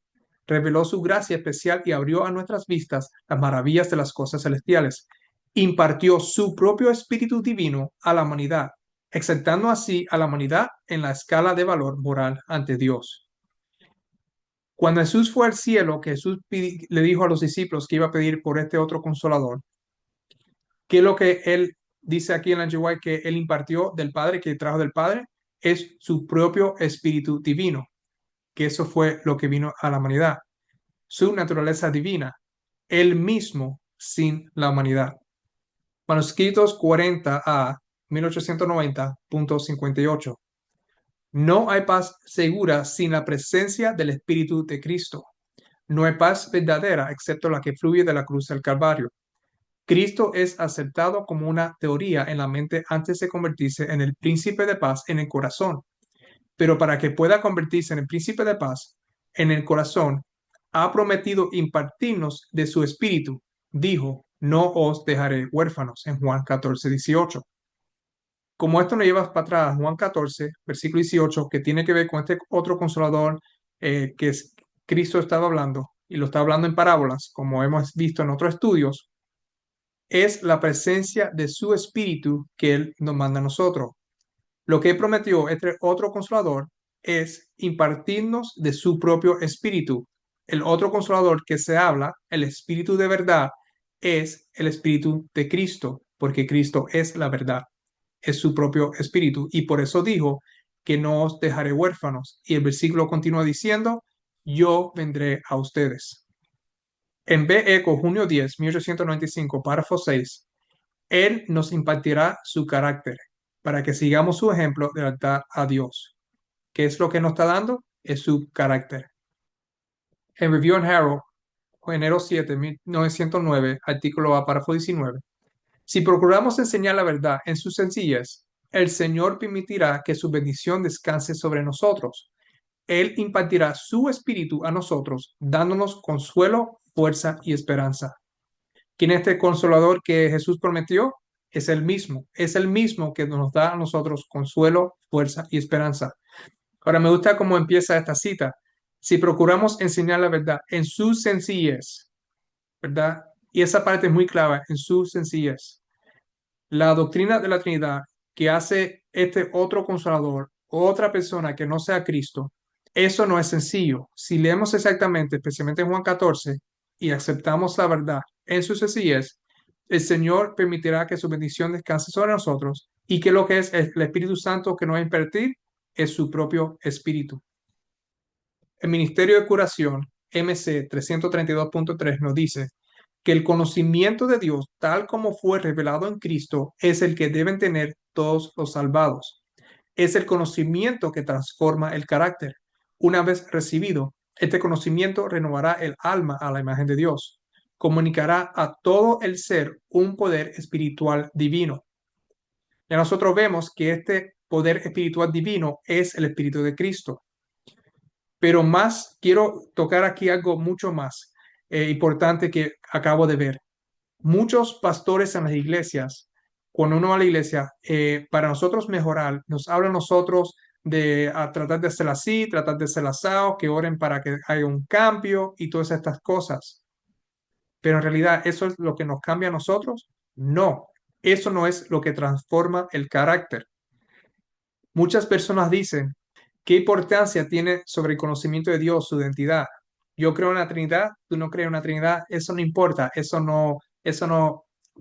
reveló su gracia especial y abrió a nuestras vistas las maravillas de las cosas celestiales. Impartió su propio espíritu divino a la humanidad, exaltando así a la humanidad en la escala de valor moral ante Dios. Cuando Jesús fue al cielo, que Jesús le dijo a los discípulos que iba a pedir por este otro consolador, ¿qué es lo que él dice aquí en la GY que él impartió del Padre, que trajo del Padre? Es su propio espíritu divino, que eso fue lo que vino a la humanidad. Su naturaleza divina, él mismo sin la humanidad. Manuscritos 40 a 1890.58. No hay paz segura sin la presencia del Espíritu de Cristo. No hay paz verdadera excepto la que fluye de la cruz del Calvario. Cristo es aceptado como una teoría en la mente antes de convertirse en el príncipe de paz en el corazón. Pero para que pueda convertirse en el príncipe de paz en el corazón, ha prometido impartirnos de su espíritu. Dijo, no os dejaré huérfanos en Juan 14:18. Como esto nos lleva para atrás, Juan 14, versículo 18, que tiene que ver con este otro consolador que Cristo estaba hablando, y lo está hablando en parábolas, como hemos visto en otros estudios, es la presencia de su espíritu que Él nos manda a nosotros. Lo que prometió este otro consolador es impartirnos de su propio espíritu. El otro consolador que se habla, el espíritu de verdad, es el espíritu de Cristo, porque Cristo es la verdad, es su propio espíritu. Y por eso dijo que no os dejaré huérfanos. Y el versículo continúa diciendo, yo vendré a ustedes. En B.E.C.O. junio 10, 1895, párrafo 6, Él nos impartirá su carácter para que sigamos su ejemplo de lealtad a Dios. ¿Qué es lo que nos está dando? Es su carácter. En Review and Herald, enero 7, 1909, artículo A, párrafo 19. Si procuramos enseñar la verdad en su sencillez, el Señor permitirá que su bendición descanse sobre nosotros. Él impartirá su espíritu a nosotros, dándonos consuelo, fuerza y esperanza. ¿Quién es este consolador que Jesús prometió? Es el mismo que nos da a nosotros consuelo, fuerza y esperanza. Ahora me gusta cómo empieza esta cita. Si procuramos enseñar la verdad en su sencillez, ¿verdad? Y esa parte es muy clave, en su sencillez. La doctrina de la Trinidad que hace este otro consolador, otra persona que no sea Cristo, eso no es sencillo. Si leemos exactamente, especialmente en Juan 14, y aceptamos la verdad en su sencillez, el Señor permitirá que su bendición descanse sobre nosotros y que lo que es el Espíritu Santo que nos va a impartir es su propio Espíritu. El Ministerio de Curación, MC 332.3, nos dice que el conocimiento de Dios, tal como fue revelado en Cristo, es el que deben tener todos los salvados. Es el conocimiento que transforma el carácter. Una vez recibido, este conocimiento renovará el alma a la imagen de Dios. Comunicará a todo el ser un poder espiritual divino. Ya nosotros vemos que este poder espiritual divino es el Espíritu de Cristo. Pero más quiero tocar aquí algo mucho más importante que acabo de ver. Muchos pastores en las iglesias, cuando uno va a la iglesia, para nosotros mejorar, nos hablan nosotros de tratar de hacer así, tratar de hacer asado, que oren para que haya un cambio y todas estas cosas. Pero en realidad, ¿eso es lo que nos cambia a nosotros? No, eso no es lo que transforma el carácter. Muchas personas dicen, ¿qué importancia tiene sobre el conocimiento de Dios, su identidad? Yo creo en la Trinidad, tú no crees en la Trinidad, eso no importa, eso no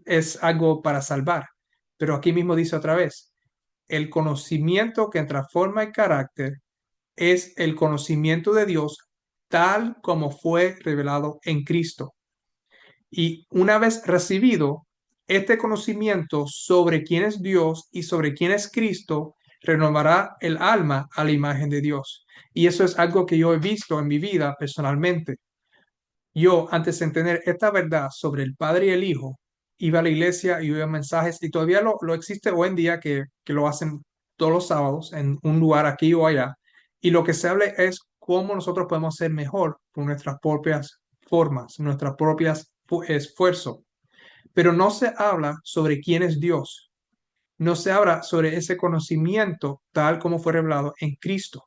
es algo para salvar. Pero aquí mismo dice otra vez, el conocimiento que transforma el carácter es el conocimiento de Dios tal como fue revelado en Cristo. Y una vez recibido este conocimiento sobre quién es Dios y sobre quién es Cristo, renovará el alma a la imagen de Dios. Y eso es algo que yo he visto en mi vida personalmente. Yo, antes de entender esta verdad sobre el Padre y el Hijo, iba a la iglesia y oía mensajes, y todavía lo existe hoy en día que lo hacen todos los sábados en un lugar aquí o allá. Y lo que se habla es cómo nosotros podemos ser mejor por nuestras propias formas, nuestras propias esfuerzos. Pero no se habla sobre quién es Dios. No se habla sobre ese conocimiento tal como fue revelado en Cristo.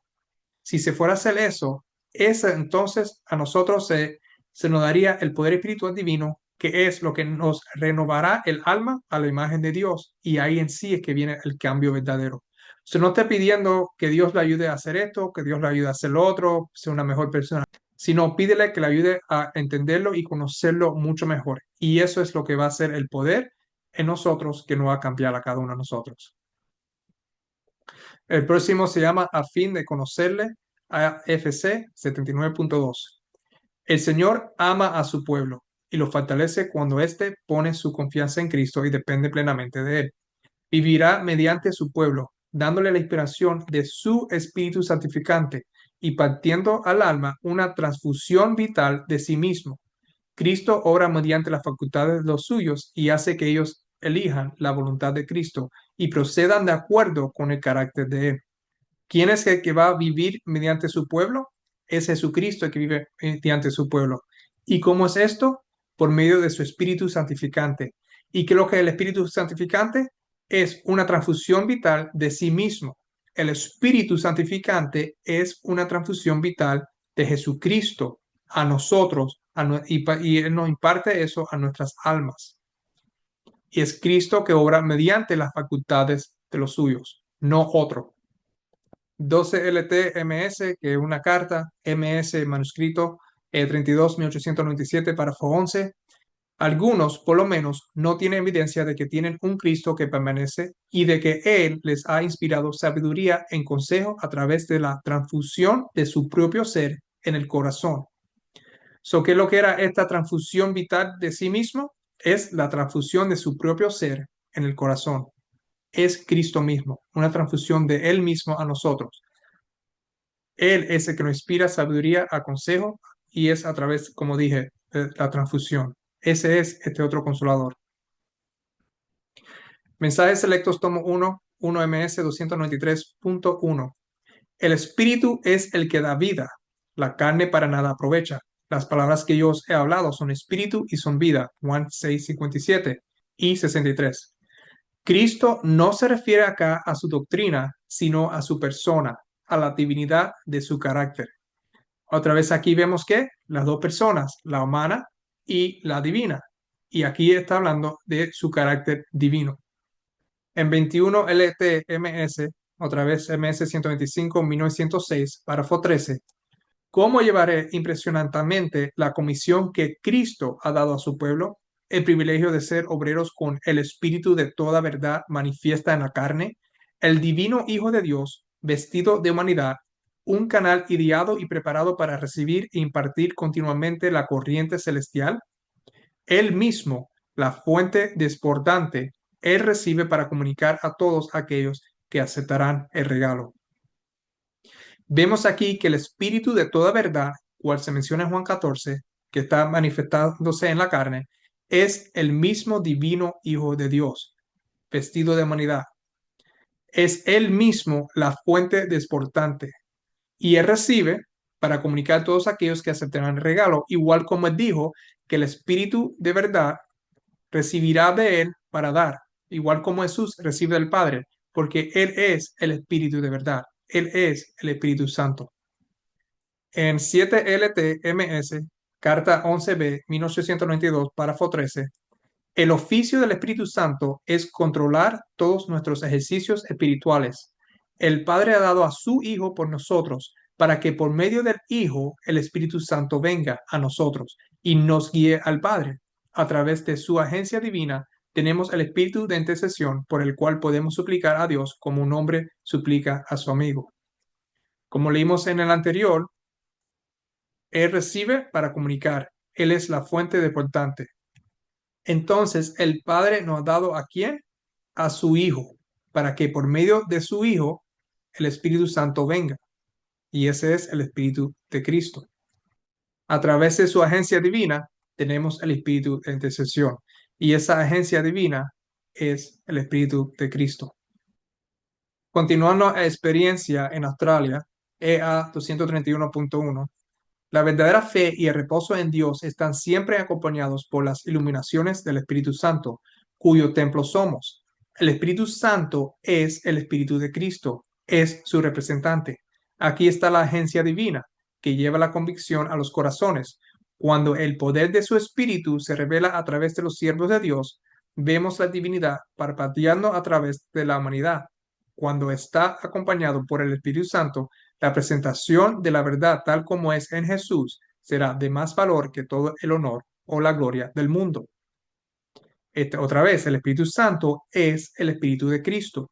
Si se fuera a hacer eso, ese entonces a nosotros se nos daría el poder espiritual divino, que es lo que nos renovará el alma a la imagen de Dios. Y ahí en sí es que viene el cambio verdadero. Usted no está pidiendo que Dios le ayude a hacer esto, que Dios le ayude a hacer lo otro, ser una mejor persona, sino pídele que le ayude a entenderlo y conocerlo mucho mejor. Y eso es lo que va a ser el poder en nosotros, que no va a cambiar a cada uno de nosotros. El próximo se llama A fin de conocerle, AFC 79.2. El Señor ama a su pueblo y lo fortalece cuando éste pone su confianza en Cristo y depende plenamente de él. Vivirá mediante su pueblo dándole la inspiración de su Espíritu Santificante y partiendo al alma una transfusión vital de sí mismo. Cristo obra mediante las facultades de los suyos y hace que ellos elijan la voluntad de Cristo y procedan de acuerdo con el carácter de Él. ¿Quién es el que va a vivir mediante su pueblo? Es Jesucristo el que vive mediante su pueblo. ¿Y cómo es esto? Por medio de su Espíritu Santificante. ¿Y qué es lo que es el Espíritu Santificante? Es una transfusión vital de sí mismo. El Espíritu Santificante es una transfusión vital de Jesucristo a nosotros y Él nos imparte eso a nuestras almas. Y es Cristo que obra mediante las facultades de los suyos, no otro. 12 LT-MS, que es una carta, MS manuscrito 32-1897, párrafo 11. Algunos, por lo menos, no tienen evidencia de que tienen un Cristo que permanece y de que Él les ha inspirado sabiduría en consejo a través de la transfusión de su propio ser en el corazón. ¿Qué es lo que era esta transfusión vital de sí mismo? Es la transfusión de su propio ser en el corazón. Es Cristo mismo, una transfusión de Él mismo a nosotros. Él es el que nos inspira sabiduría a consejo y es a través, como dije, de la transfusión. Ese es este otro consolador. Mensajes selectos, tomo 1, 1MS 293.1. El espíritu es el que da vida. La carne para nada aprovecha. Las palabras que yo os he hablado son espíritu y son vida. Juan 6:57 y 63. Cristo no se refiere acá a su doctrina, sino a su persona, a la divinidad de su carácter. Otra vez aquí vemos que las dos personas, la humana y la divina. Y aquí está hablando de su carácter divino. En 21 LTMS, otra vez MS 125, 1906, párrafo 13. ¿Cómo llevaré impresionantemente la comisión que Cristo ha dado a su pueblo? El privilegio de ser obreros con el espíritu de toda verdad manifiesta en la carne, el divino Hijo de Dios, vestido de humanidad, un canal ideado y preparado para recibir e impartir continuamente la corriente celestial. Él mismo, la fuente desbordante, Él recibe para comunicar a todos aquellos que aceptarán el regalo. Vemos aquí que el espíritu de toda verdad, cual se menciona en Juan 14, que está manifestándose en la carne, es el mismo divino Hijo de Dios, vestido de humanidad. Es Él mismo la fuente desbordante. Y Él recibe para comunicar a todos aquellos que aceptarán el regalo, igual como Él dijo que el espíritu de verdad recibirá de Él para dar, igual como Jesús recibe del Padre, porque Él es el espíritu de verdad. Él es el Espíritu Santo. En 7 LTMS, carta 11B, 1892, párrafo 13, el oficio del Espíritu Santo es controlar todos nuestros ejercicios espirituales. El Padre ha dado a su Hijo por nosotros, para que por medio del Hijo el Espíritu Santo venga a nosotros y nos guíe al Padre. A través de su agencia divina tenemos el Espíritu de intercesión por el cual podemos suplicar a Dios como un hombre suplica a su amigo. Como leímos en el anterior, Él recibe para comunicar. Él es la fuente deportante. Entonces, el Padre nos ha dado ¿a quién? A su Hijo, para que por medio de su Hijo el Espíritu Santo venga. Y ese es el Espíritu de Cristo. A través de su agencia divina tenemos el Espíritu de intercesión. Y esa agencia divina es el Espíritu de Cristo. Continuando la experiencia en Australia, EA 231.1. La verdadera fe y el reposo en Dios están siempre acompañados por las iluminaciones del Espíritu Santo, cuyo templo somos. El Espíritu Santo es el Espíritu de Cristo, es su representante. Aquí está la agencia divina que lleva la convicción a los corazones. Cuando el poder de su Espíritu se revela a través de los siervos de Dios, vemos la divinidad parpadeando a través de la humanidad. Cuando está acompañado por el Espíritu Santo, la presentación de la verdad tal como es en Jesús será de más valor que todo el honor o la gloria del mundo. Otra vez, el Espíritu Santo es el Espíritu de Cristo.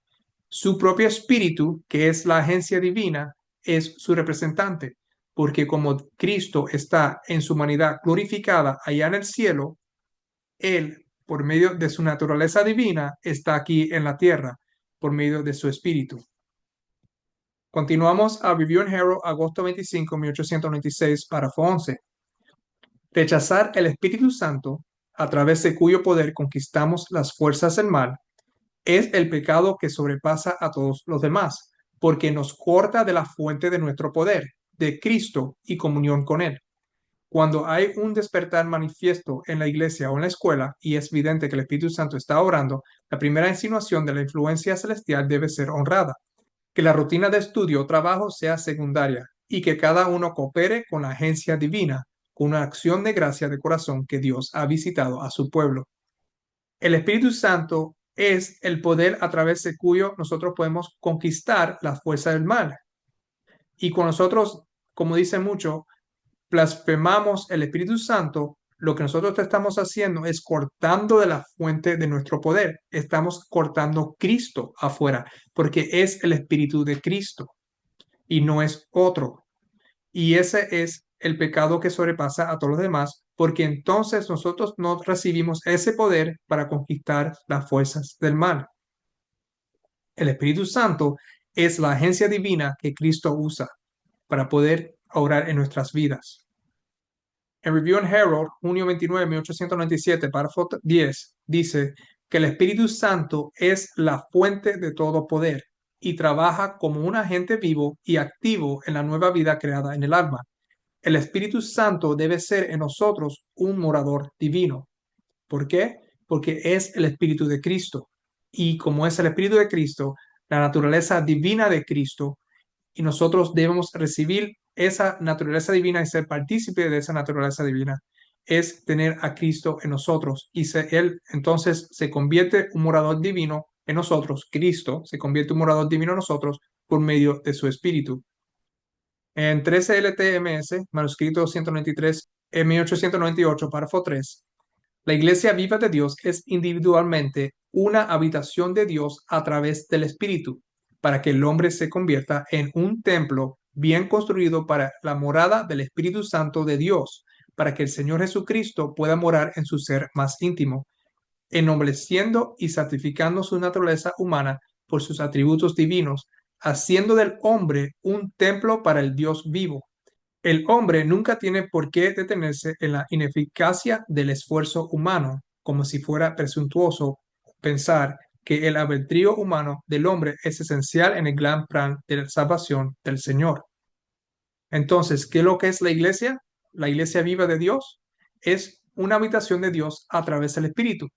Su propio Espíritu, que es la agencia divina, es su representante, porque como Cristo está en su humanidad glorificada allá en el cielo, Él, por medio de su naturaleza divina, está aquí en la tierra. por medio de su Espíritu. Continuamos a Review and Herald, agosto 25, 1896, párrafo 11. Rechazar el Espíritu Santo, a través de cuyo poder conquistamos las fuerzas del mal, es el pecado que sobrepasa a todos los demás, porque nos corta de la fuente de nuestro poder, de Cristo y comunión con Él. Cuando hay un despertar manifiesto en la iglesia o en la escuela y es evidente que el Espíritu Santo está obrando, la primera insinuación de la influencia celestial debe ser honrada. Que la rutina de estudio o trabajo sea secundaria y que cada uno coopere con la agencia divina, con una acción de gracia de corazón que Dios ha visitado a su pueblo. El Espíritu Santo es el poder a través de cuyo nosotros podemos conquistar la fuerza del mal. Y con nosotros, como dice mucho, blasfemamos el Espíritu Santo, lo que nosotros estamos haciendo es cortando de la fuente de nuestro poder. Estamos cortando Cristo afuera, porque es el Espíritu de Cristo y no es otro. Y ese es el pecado que sobrepasa a todos los demás, porque entonces nosotros no recibimos ese poder para conquistar las fuerzas del mal. El Espíritu Santo es la agencia divina que Cristo usa para poder obrar en nuestras vidas. En Review and Herald, junio 29, 1897, párrafo 10, dice que el Espíritu Santo es la fuente de todo poder y trabaja como un agente vivo y activo en la nueva vida creada en el alma. El Espíritu Santo debe ser en nosotros un morador divino. ¿Por qué? Porque es el Espíritu de Cristo. Y como es el Espíritu de Cristo, la naturaleza divina de Cristo, y nosotros debemos recibir esa naturaleza divina y ser partícipe de esa naturaleza divina, es tener a Cristo en nosotros. Y Él entonces se convierte un morador divino en nosotros. Cristo se convierte un morador divino en nosotros por medio de su Espíritu. En 13 LTMS, manuscrito 193, en 1898, párrafo 3, la iglesia viva de Dios es individualmente una habitación de Dios a través del Espíritu, para que el hombre se convierta en un templo bien construido para la morada del Espíritu Santo de Dios, para que el Señor Jesucristo pueda morar en su ser más íntimo, ennobleciendo y santificando su naturaleza humana por sus atributos divinos, haciendo del hombre un templo para el Dios vivo. El hombre nunca tiene por qué detenerse en la ineficacia del esfuerzo humano, como si fuera presuntuoso pensar que el albedrío humano del hombre es esencial en el gran plan de la salvación del Señor. Entonces, ¿qué es lo que es la iglesia? La iglesia viva de Dios es una habitación de Dios a través del Espíritu.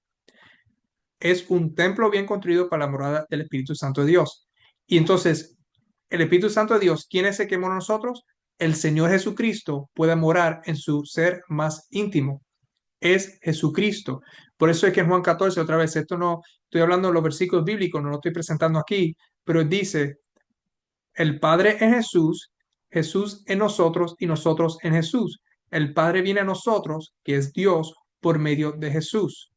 Es un templo bien construido para la morada del Espíritu Santo de Dios. Y entonces, el Espíritu Santo de Dios, ¿quién es el que mora en nosotros? El Señor Jesucristo puede morar en su ser más íntimo. Es Jesucristo. Por eso es que en Juan 14, otra vez, esto no estoy hablando de los versículos bíblicos, no lo estoy presentando aquí, pero dice, el Padre en Jesús, Jesús en nosotros y nosotros en Jesús. El Padre viene a nosotros, que es Dios, por medio de Jesús.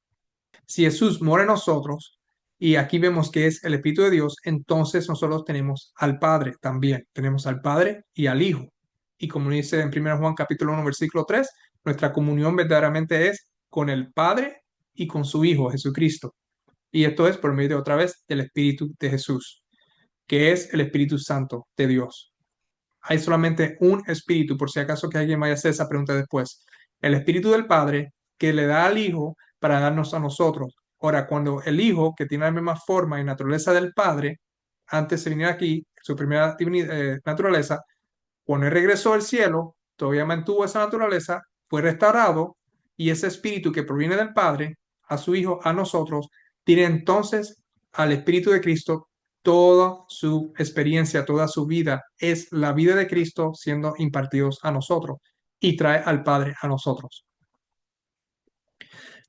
Si Jesús mora en nosotros, y aquí vemos que es el Espíritu de Dios, entonces nosotros tenemos al Padre también. Tenemos al Padre y al Hijo. Y como dice en 1 Juan capítulo 1, versículo 3, nuestra comunión verdaderamente es con el Padre y con su Hijo, Jesucristo. Y esto es por medio otra vez del Espíritu de Jesús, que es el Espíritu Santo de Dios. Hay solamente un Espíritu, por si acaso que alguien vaya a hacer esa pregunta después. El Espíritu del Padre que le da al Hijo para darnos a nosotros. Ahora, cuando el Hijo, que tiene la misma forma y naturaleza del Padre, antes de venir aquí, su primera naturaleza, cuando él regresó al cielo, todavía mantuvo esa naturaleza, fue restaurado y ese espíritu que proviene del Padre, a su Hijo, a nosotros, tiene entonces al Espíritu de Cristo toda su experiencia, toda su vida. Es la vida de Cristo siendo impartidos a nosotros y trae al Padre a nosotros.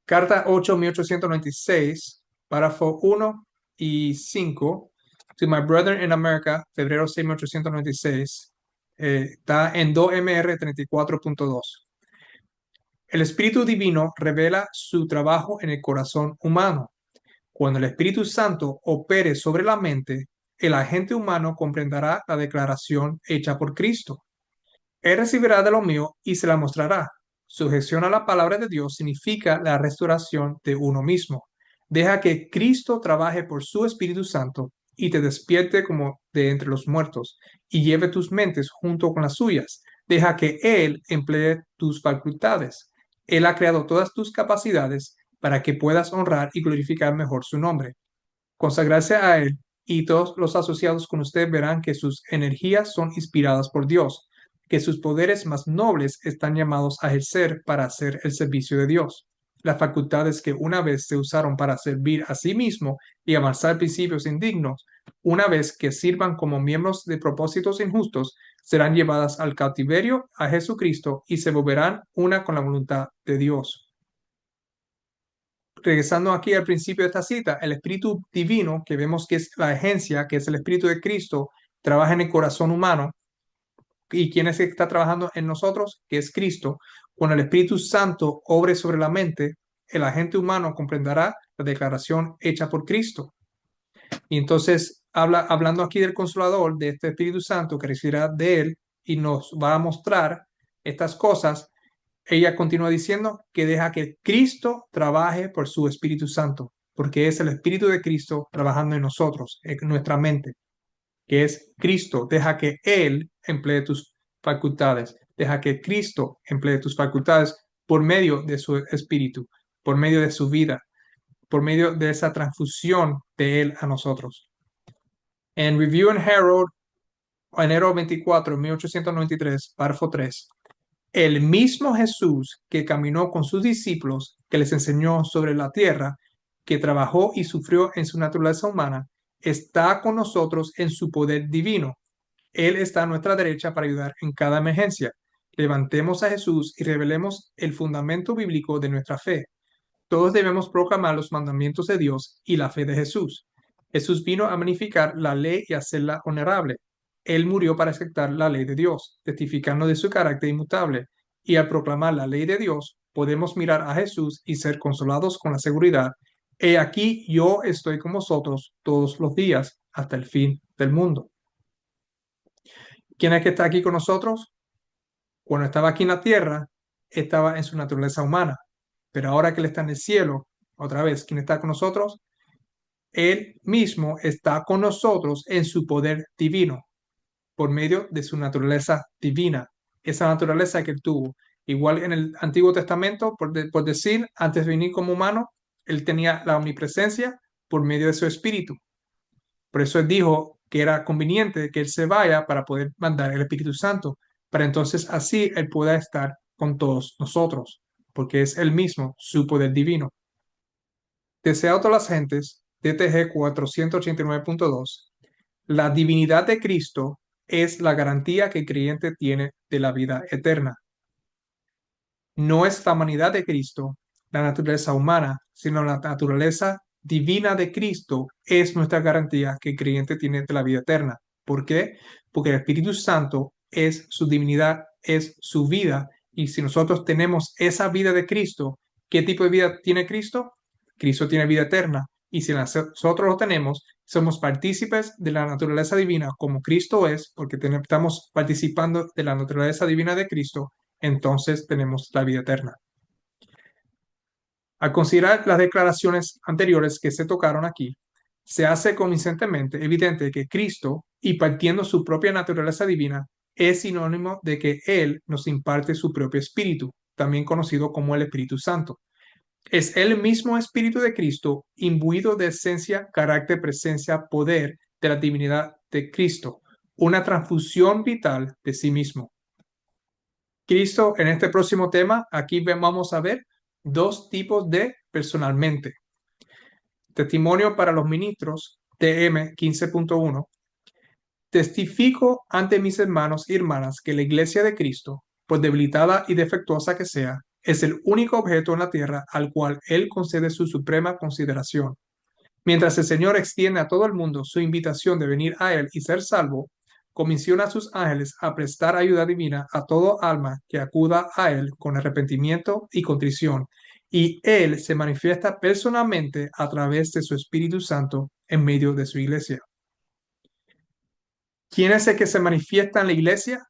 Carta 8, 1896, párrafo 1 y 5. To my brother in America, febrero 6, 1896. Está en 2MR 34.2. El Espíritu Divino revela su trabajo en el corazón humano. Cuando el Espíritu Santo opere sobre la mente, el agente humano comprenderá la declaración hecha por Cristo. Él recibirá de lo mío y se la mostrará. Sujeción a la palabra de Dios significa la restauración de uno mismo. Deja que Cristo trabaje por su Espíritu Santo y te despierte como de entre los muertos, y lleve tus mentes junto con las suyas. Deja que Él emplee tus facultades. Él ha creado todas tus capacidades para que puedas honrar y glorificar mejor su nombre. Consagrarse a Él y todos los asociados con usted verán que sus energías son inspiradas por Dios, que sus poderes más nobles están llamados a ejercer para hacer el servicio de Dios. Las facultades que una vez se usaron para servir a sí mismo y avanzar principios indignos, una vez que sirvan como miembros de propósitos injustos, serán llevadas al cautiverio a Jesucristo y se volverán una con la voluntad de Dios. Regresando aquí al principio de esta cita, el Espíritu Divino, que vemos que es la agencia, que es el Espíritu de Cristo, trabaja en el corazón humano. ¿Y quién es el que está trabajando en nosotros? Que es Cristo. Cuando el Espíritu Santo obre sobre la mente, el agente humano comprenderá la declaración hecha por Cristo. Y entonces, hablando aquí del Consolador, de este Espíritu Santo que recibirá de Él y nos va a mostrar estas cosas, ella continúa diciendo que deja que Cristo trabaje por su Espíritu Santo, porque es el Espíritu de Cristo trabajando en nosotros, en nuestra mente, que es Cristo. Deja que Él emplee tus facultades, deja que Cristo emplee tus facultades por medio de su Espíritu, por medio de su vida, por medio de esa transfusión de Él a nosotros. En Review and Herald, enero 24, 1893, párrafo 3. El mismo Jesús que caminó con sus discípulos, que les enseñó sobre la tierra, que trabajó y sufrió en su naturaleza humana, está con nosotros en su poder divino. Él está a nuestra derecha para ayudar en cada emergencia. Levantemos a Jesús y revelemos el fundamento bíblico de nuestra fe. Todos debemos proclamar los mandamientos de Dios y la fe de Jesús. Jesús vino a magnificar la ley y hacerla honorable. Él murió para aceptar la ley de Dios, testificando de su carácter inmutable. Y al proclamar la ley de Dios, podemos mirar a Jesús y ser consolados con la seguridad: He aquí, yo estoy con vosotros todos los días hasta el fin del mundo. ¿Quién es que está aquí con nosotros? Cuando estaba aquí en la tierra, estaba en su naturaleza humana. Pero ahora que Él está en el cielo, otra vez, ¿quién está con nosotros? Él mismo está con nosotros en su poder divino, por medio de su naturaleza divina, esa naturaleza que Él tuvo. Igual en el Antiguo Testamento, por decir, antes de venir como humano, Él tenía la omnipresencia por medio de su espíritu. Por eso Él dijo que era conveniente que Él se vaya para poder mandar el Espíritu Santo, para entonces así Él pueda estar con todos nosotros, porque es Él mismo, su poder divino. Desea a todas las gentes, DTG 489.2. La divinidad de Cristo es la garantía que el creyente tiene de la vida eterna. No es la humanidad de Cristo, la naturaleza humana, sino la naturaleza divina de Cristo es nuestra garantía que el creyente tiene de la vida eterna. ¿Por qué? Porque el Espíritu Santo es su divinidad, es su vida. Y si nosotros tenemos esa vida de Cristo, ¿qué tipo de vida tiene Cristo? Cristo tiene vida eterna. Y si nosotros lo tenemos, somos partícipes de la naturaleza divina como Cristo es, porque estamos participando de la naturaleza divina de Cristo, entonces tenemos la vida eterna. Al considerar las declaraciones anteriores que se tocaron aquí, se hace convincentemente evidente que Cristo, y partiendo su propia naturaleza divina, es sinónimo de que Él nos imparte su propio Espíritu, también conocido como el Espíritu Santo. Es el mismo Espíritu de Cristo, imbuido de esencia, carácter, presencia, poder de la divinidad de Cristo, una transfusión vital de sí mismo. Cristo, en este próximo tema, aquí vamos a ver dos tipos de personalmente. Testimonio para los ministros, TM 15.1. Testifico ante mis hermanos y hermanas que la Iglesia de Cristo, por debilitada y defectuosa que sea, es el único objeto en la tierra al cual Él concede su suprema consideración. Mientras el Señor extiende a todo el mundo su invitación de venir a Él y ser salvo, comisiona a sus ángeles a prestar ayuda divina a todo alma que acuda a Él con arrepentimiento y contrición, y Él se manifiesta personalmente a través de su Espíritu Santo en medio de su iglesia. ¿Quién es el que se manifiesta en la iglesia?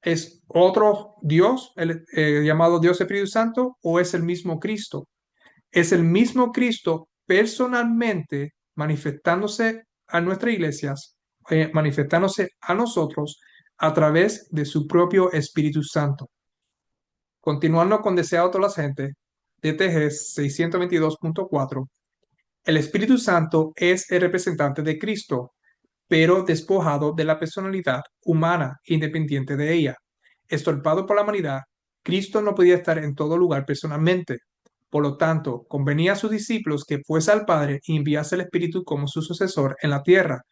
¿Es otro Dios, llamado Dios Espíritu Santo, o es el mismo Cristo? Es el mismo Cristo personalmente manifestándose a nuestras iglesias, manifestándose a nosotros a través de su propio Espíritu Santo. Continuando con Deseado a toda la gente, DTG 622.4, el Espíritu Santo es el representante de Cristo, pero despojado de la personalidad humana independiente de ella. Estorpado por la humanidad, Cristo no podía estar en todo lugar personalmente. Por lo tanto, convenía a sus discípulos que fuese al Padre y enviase el Espíritu como su sucesor en la tierra.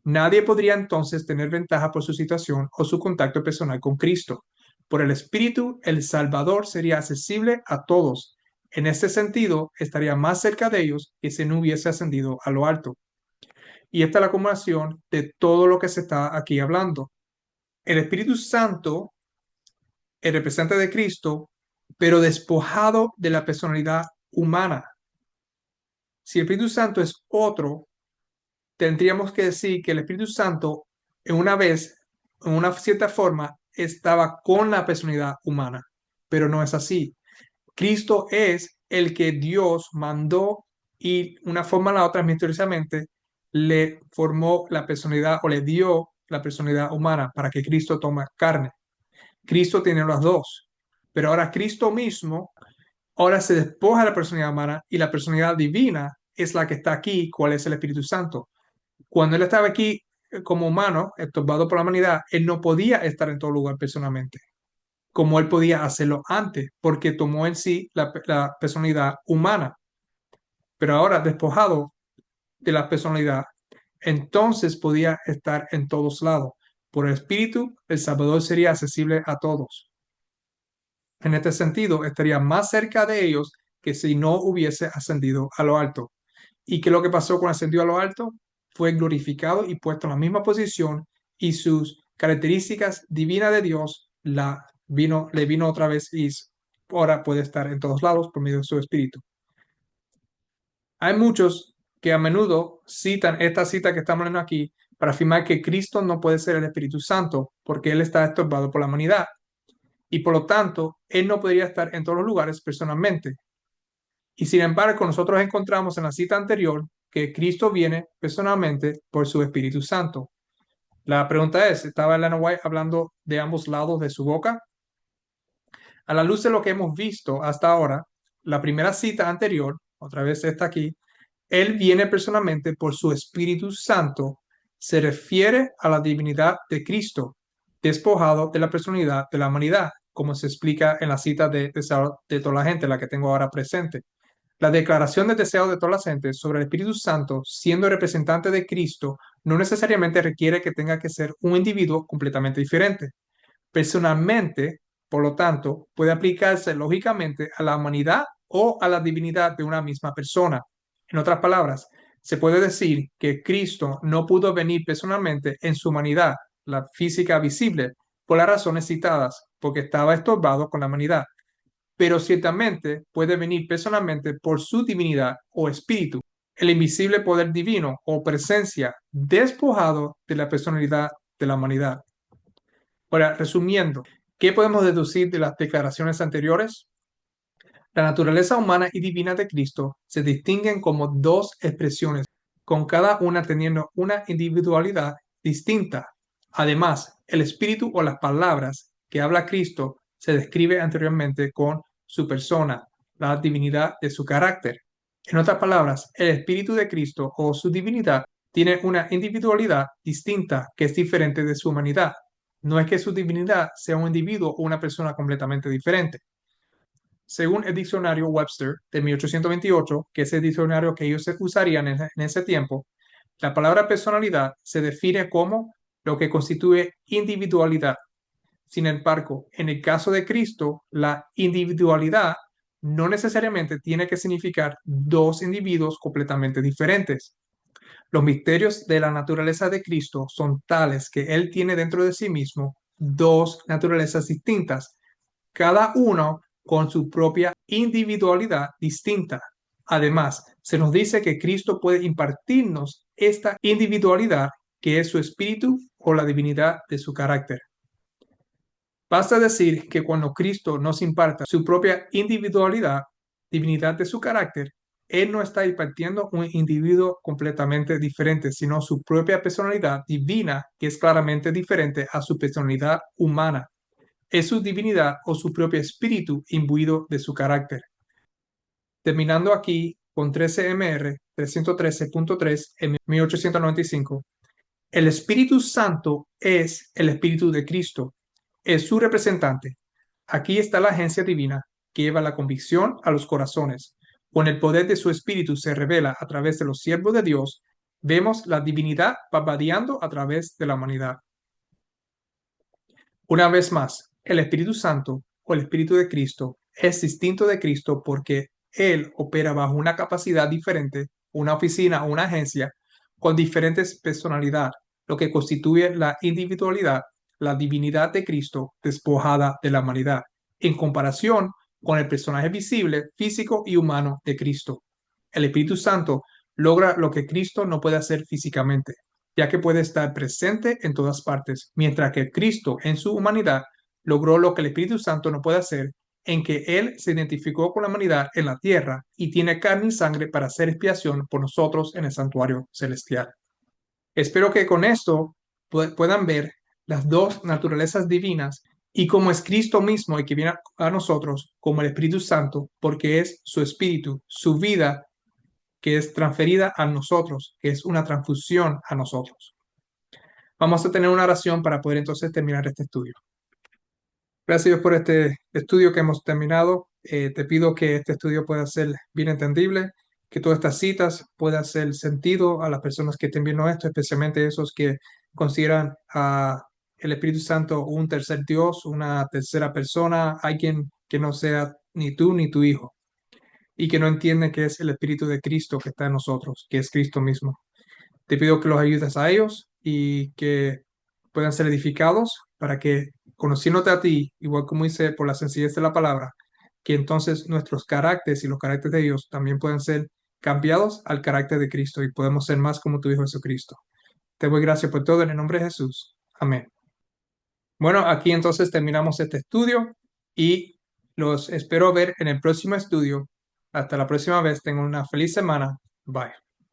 Nadie podría entonces tener ventaja por su situación o su contacto personal con Cristo. Por el Espíritu, el Salvador sería accesible a todos. En este sentido, estaría más cerca de ellos que si no hubiese ascendido a lo alto. Y esta es la acumulación de todo lo que se está aquí hablando. El Espíritu Santo, el representante de Cristo, pero despojado de la personalidad humana. Si el Espíritu Santo es otro, tendríamos que decir que el Espíritu Santo, en una vez, en una cierta forma, estaba con la personalidad humana, pero no es así. Cristo es el que Dios mandó y una forma o la otra misteriosamente le formó la personalidad o le dio la personalidad humana para que Cristo tome carne. Cristo tiene las dos, pero ahora Cristo mismo ahora se despoja de la personalidad humana y la personalidad divina es la que está aquí, cuál es el Espíritu Santo. Cuando él estaba aquí como humano, estorbado por la humanidad, él no podía estar en todo lugar personalmente como él podía hacerlo antes, porque tomó en sí la personalidad humana. Pero ahora, despojado de la personalidad, entonces podía estar en todos lados. Por el Espíritu, el Salvador sería accesible a todos. En este sentido, estaría más cerca de ellos que si no hubiese ascendido a lo alto. ¿Y qué es lo que pasó cuando ascendió a lo alto? Fue glorificado y puesto en la misma posición y sus características divinas de Dios le vino otra vez y ahora puede estar en todos lados por medio de su espíritu. Hay muchos que a menudo citan esta cita que estamos leyendo aquí para afirmar que Cristo no puede ser el Espíritu Santo porque Él está estorbado por la humanidad y por lo tanto Él no podría estar en todos los lugares personalmente. Y sin embargo, nosotros encontramos en la cita anterior que Cristo viene personalmente por su Espíritu Santo. La pregunta es, ¿estaba Ellen White hablando de ambos lados de su boca? A la luz de lo que hemos visto hasta ahora, la primera cita anterior, otra vez está aquí, Él viene personalmente por su Espíritu Santo, se refiere a la divinidad de Cristo, despojado de la personalidad de la humanidad, como se explica en la cita de toda la gente, la que tengo ahora presente. La declaración de deseo de toda la gente sobre el Espíritu Santo, siendo representante de Cristo, no necesariamente requiere que tenga que ser un individuo completamente diferente. Personalmente, por lo tanto, puede aplicarse lógicamente a la humanidad o a la divinidad de una misma persona. En otras palabras, se puede decir que Cristo no pudo venir personalmente en su humanidad, la física visible, por las razones citadas, porque estaba estorbado con la humanidad, pero ciertamente puede venir personalmente por su divinidad o espíritu, el invisible poder divino o presencia despojado de la personalidad de la humanidad. Ahora, resumiendo, ¿qué podemos deducir de las declaraciones anteriores? La naturaleza humana y divina de Cristo se distinguen como dos expresiones, con cada una teniendo una individualidad distinta. Además, el espíritu o las palabras que habla Cristo se describe anteriormente con su persona, la divinidad de su carácter. En otras palabras, el espíritu de Cristo o su divinidad tiene una individualidad distinta que es diferente de su humanidad. No es que su divinidad sea un individuo o una persona completamente diferente. Según el diccionario Webster de 1828, que es el diccionario que ellos usarían en ese tiempo, la palabra personalidad se define como lo que constituye individualidad. Sin embargo, en el caso de Cristo, la individualidad no necesariamente tiene que significar dos individuos completamente diferentes. Los misterios de la naturaleza de Cristo son tales que Él tiene dentro de sí mismo dos naturalezas distintas, cada uno con su propia individualidad distinta. Además, se nos dice que Cristo puede impartirnos esta individualidad que es su espíritu o la divinidad de su carácter. Basta decir que cuando Cristo nos imparta su propia individualidad, divinidad de su carácter, Él no está impartiendo un individuo completamente diferente, sino su propia personalidad divina, que es claramente diferente a su personalidad humana. Es su divinidad o su propio espíritu imbuido de su carácter. Terminando aquí con 13 MR 313.3 en 1895. El Espíritu Santo es el Espíritu de Cristo, es su representante. Aquí está la agencia divina que lleva la convicción a los corazones. Con el poder de su Espíritu se revela a través de los siervos de Dios. Vemos la divinidad parpadeando a través de la humanidad. Una vez más, el Espíritu Santo o el Espíritu de Cristo es distinto de Cristo porque Él opera bajo una capacidad diferente, una oficina o una agencia con diferentes personalidades, lo que constituye la individualidad, la divinidad de Cristo despojada de la humanidad, en comparación con el personaje visible, físico y humano de Cristo. El Espíritu Santo logra lo que Cristo no puede hacer físicamente, ya que puede estar presente en todas partes, mientras que Cristo en su humanidad logró lo que el Espíritu Santo no puede hacer, en que Él se identificó con la humanidad en la tierra y tiene carne y sangre para hacer expiación por nosotros en el santuario celestial. Espero que con esto puedan ver las dos naturalezas divinas y cómo es Cristo mismo el que viene a nosotros como el Espíritu Santo, porque es su espíritu, su vida que es transferida a nosotros, que es una transfusión a nosotros. Vamos a tener una oración para poder entonces terminar este estudio. Gracias Dios por este estudio que hemos terminado. Te pido que este estudio pueda ser bien entendible, que todas estas citas puedan hacer sentido a las personas que estén viendo esto, especialmente esos que consideran a el Espíritu Santo un tercer Dios, una tercera persona, alguien que no sea ni tú ni tu hijo, y que no entiende que es el Espíritu de Cristo que está en nosotros, que es Cristo mismo. Te pido que los ayudes a ellos y que puedan ser edificados para que, conociéndote a ti, igual como hice por la sencillez de la palabra, que entonces nuestros caracteres y los caracteres de ellos también puedan ser cambiados al carácter de Cristo y podemos ser más como tu Hijo Jesucristo. Te doy gracias por todo en el nombre de Jesús. Amén. Bueno, aquí entonces terminamos este estudio y los espero ver en el próximo estudio. Hasta la próxima vez. Tengan una feliz semana. Bye.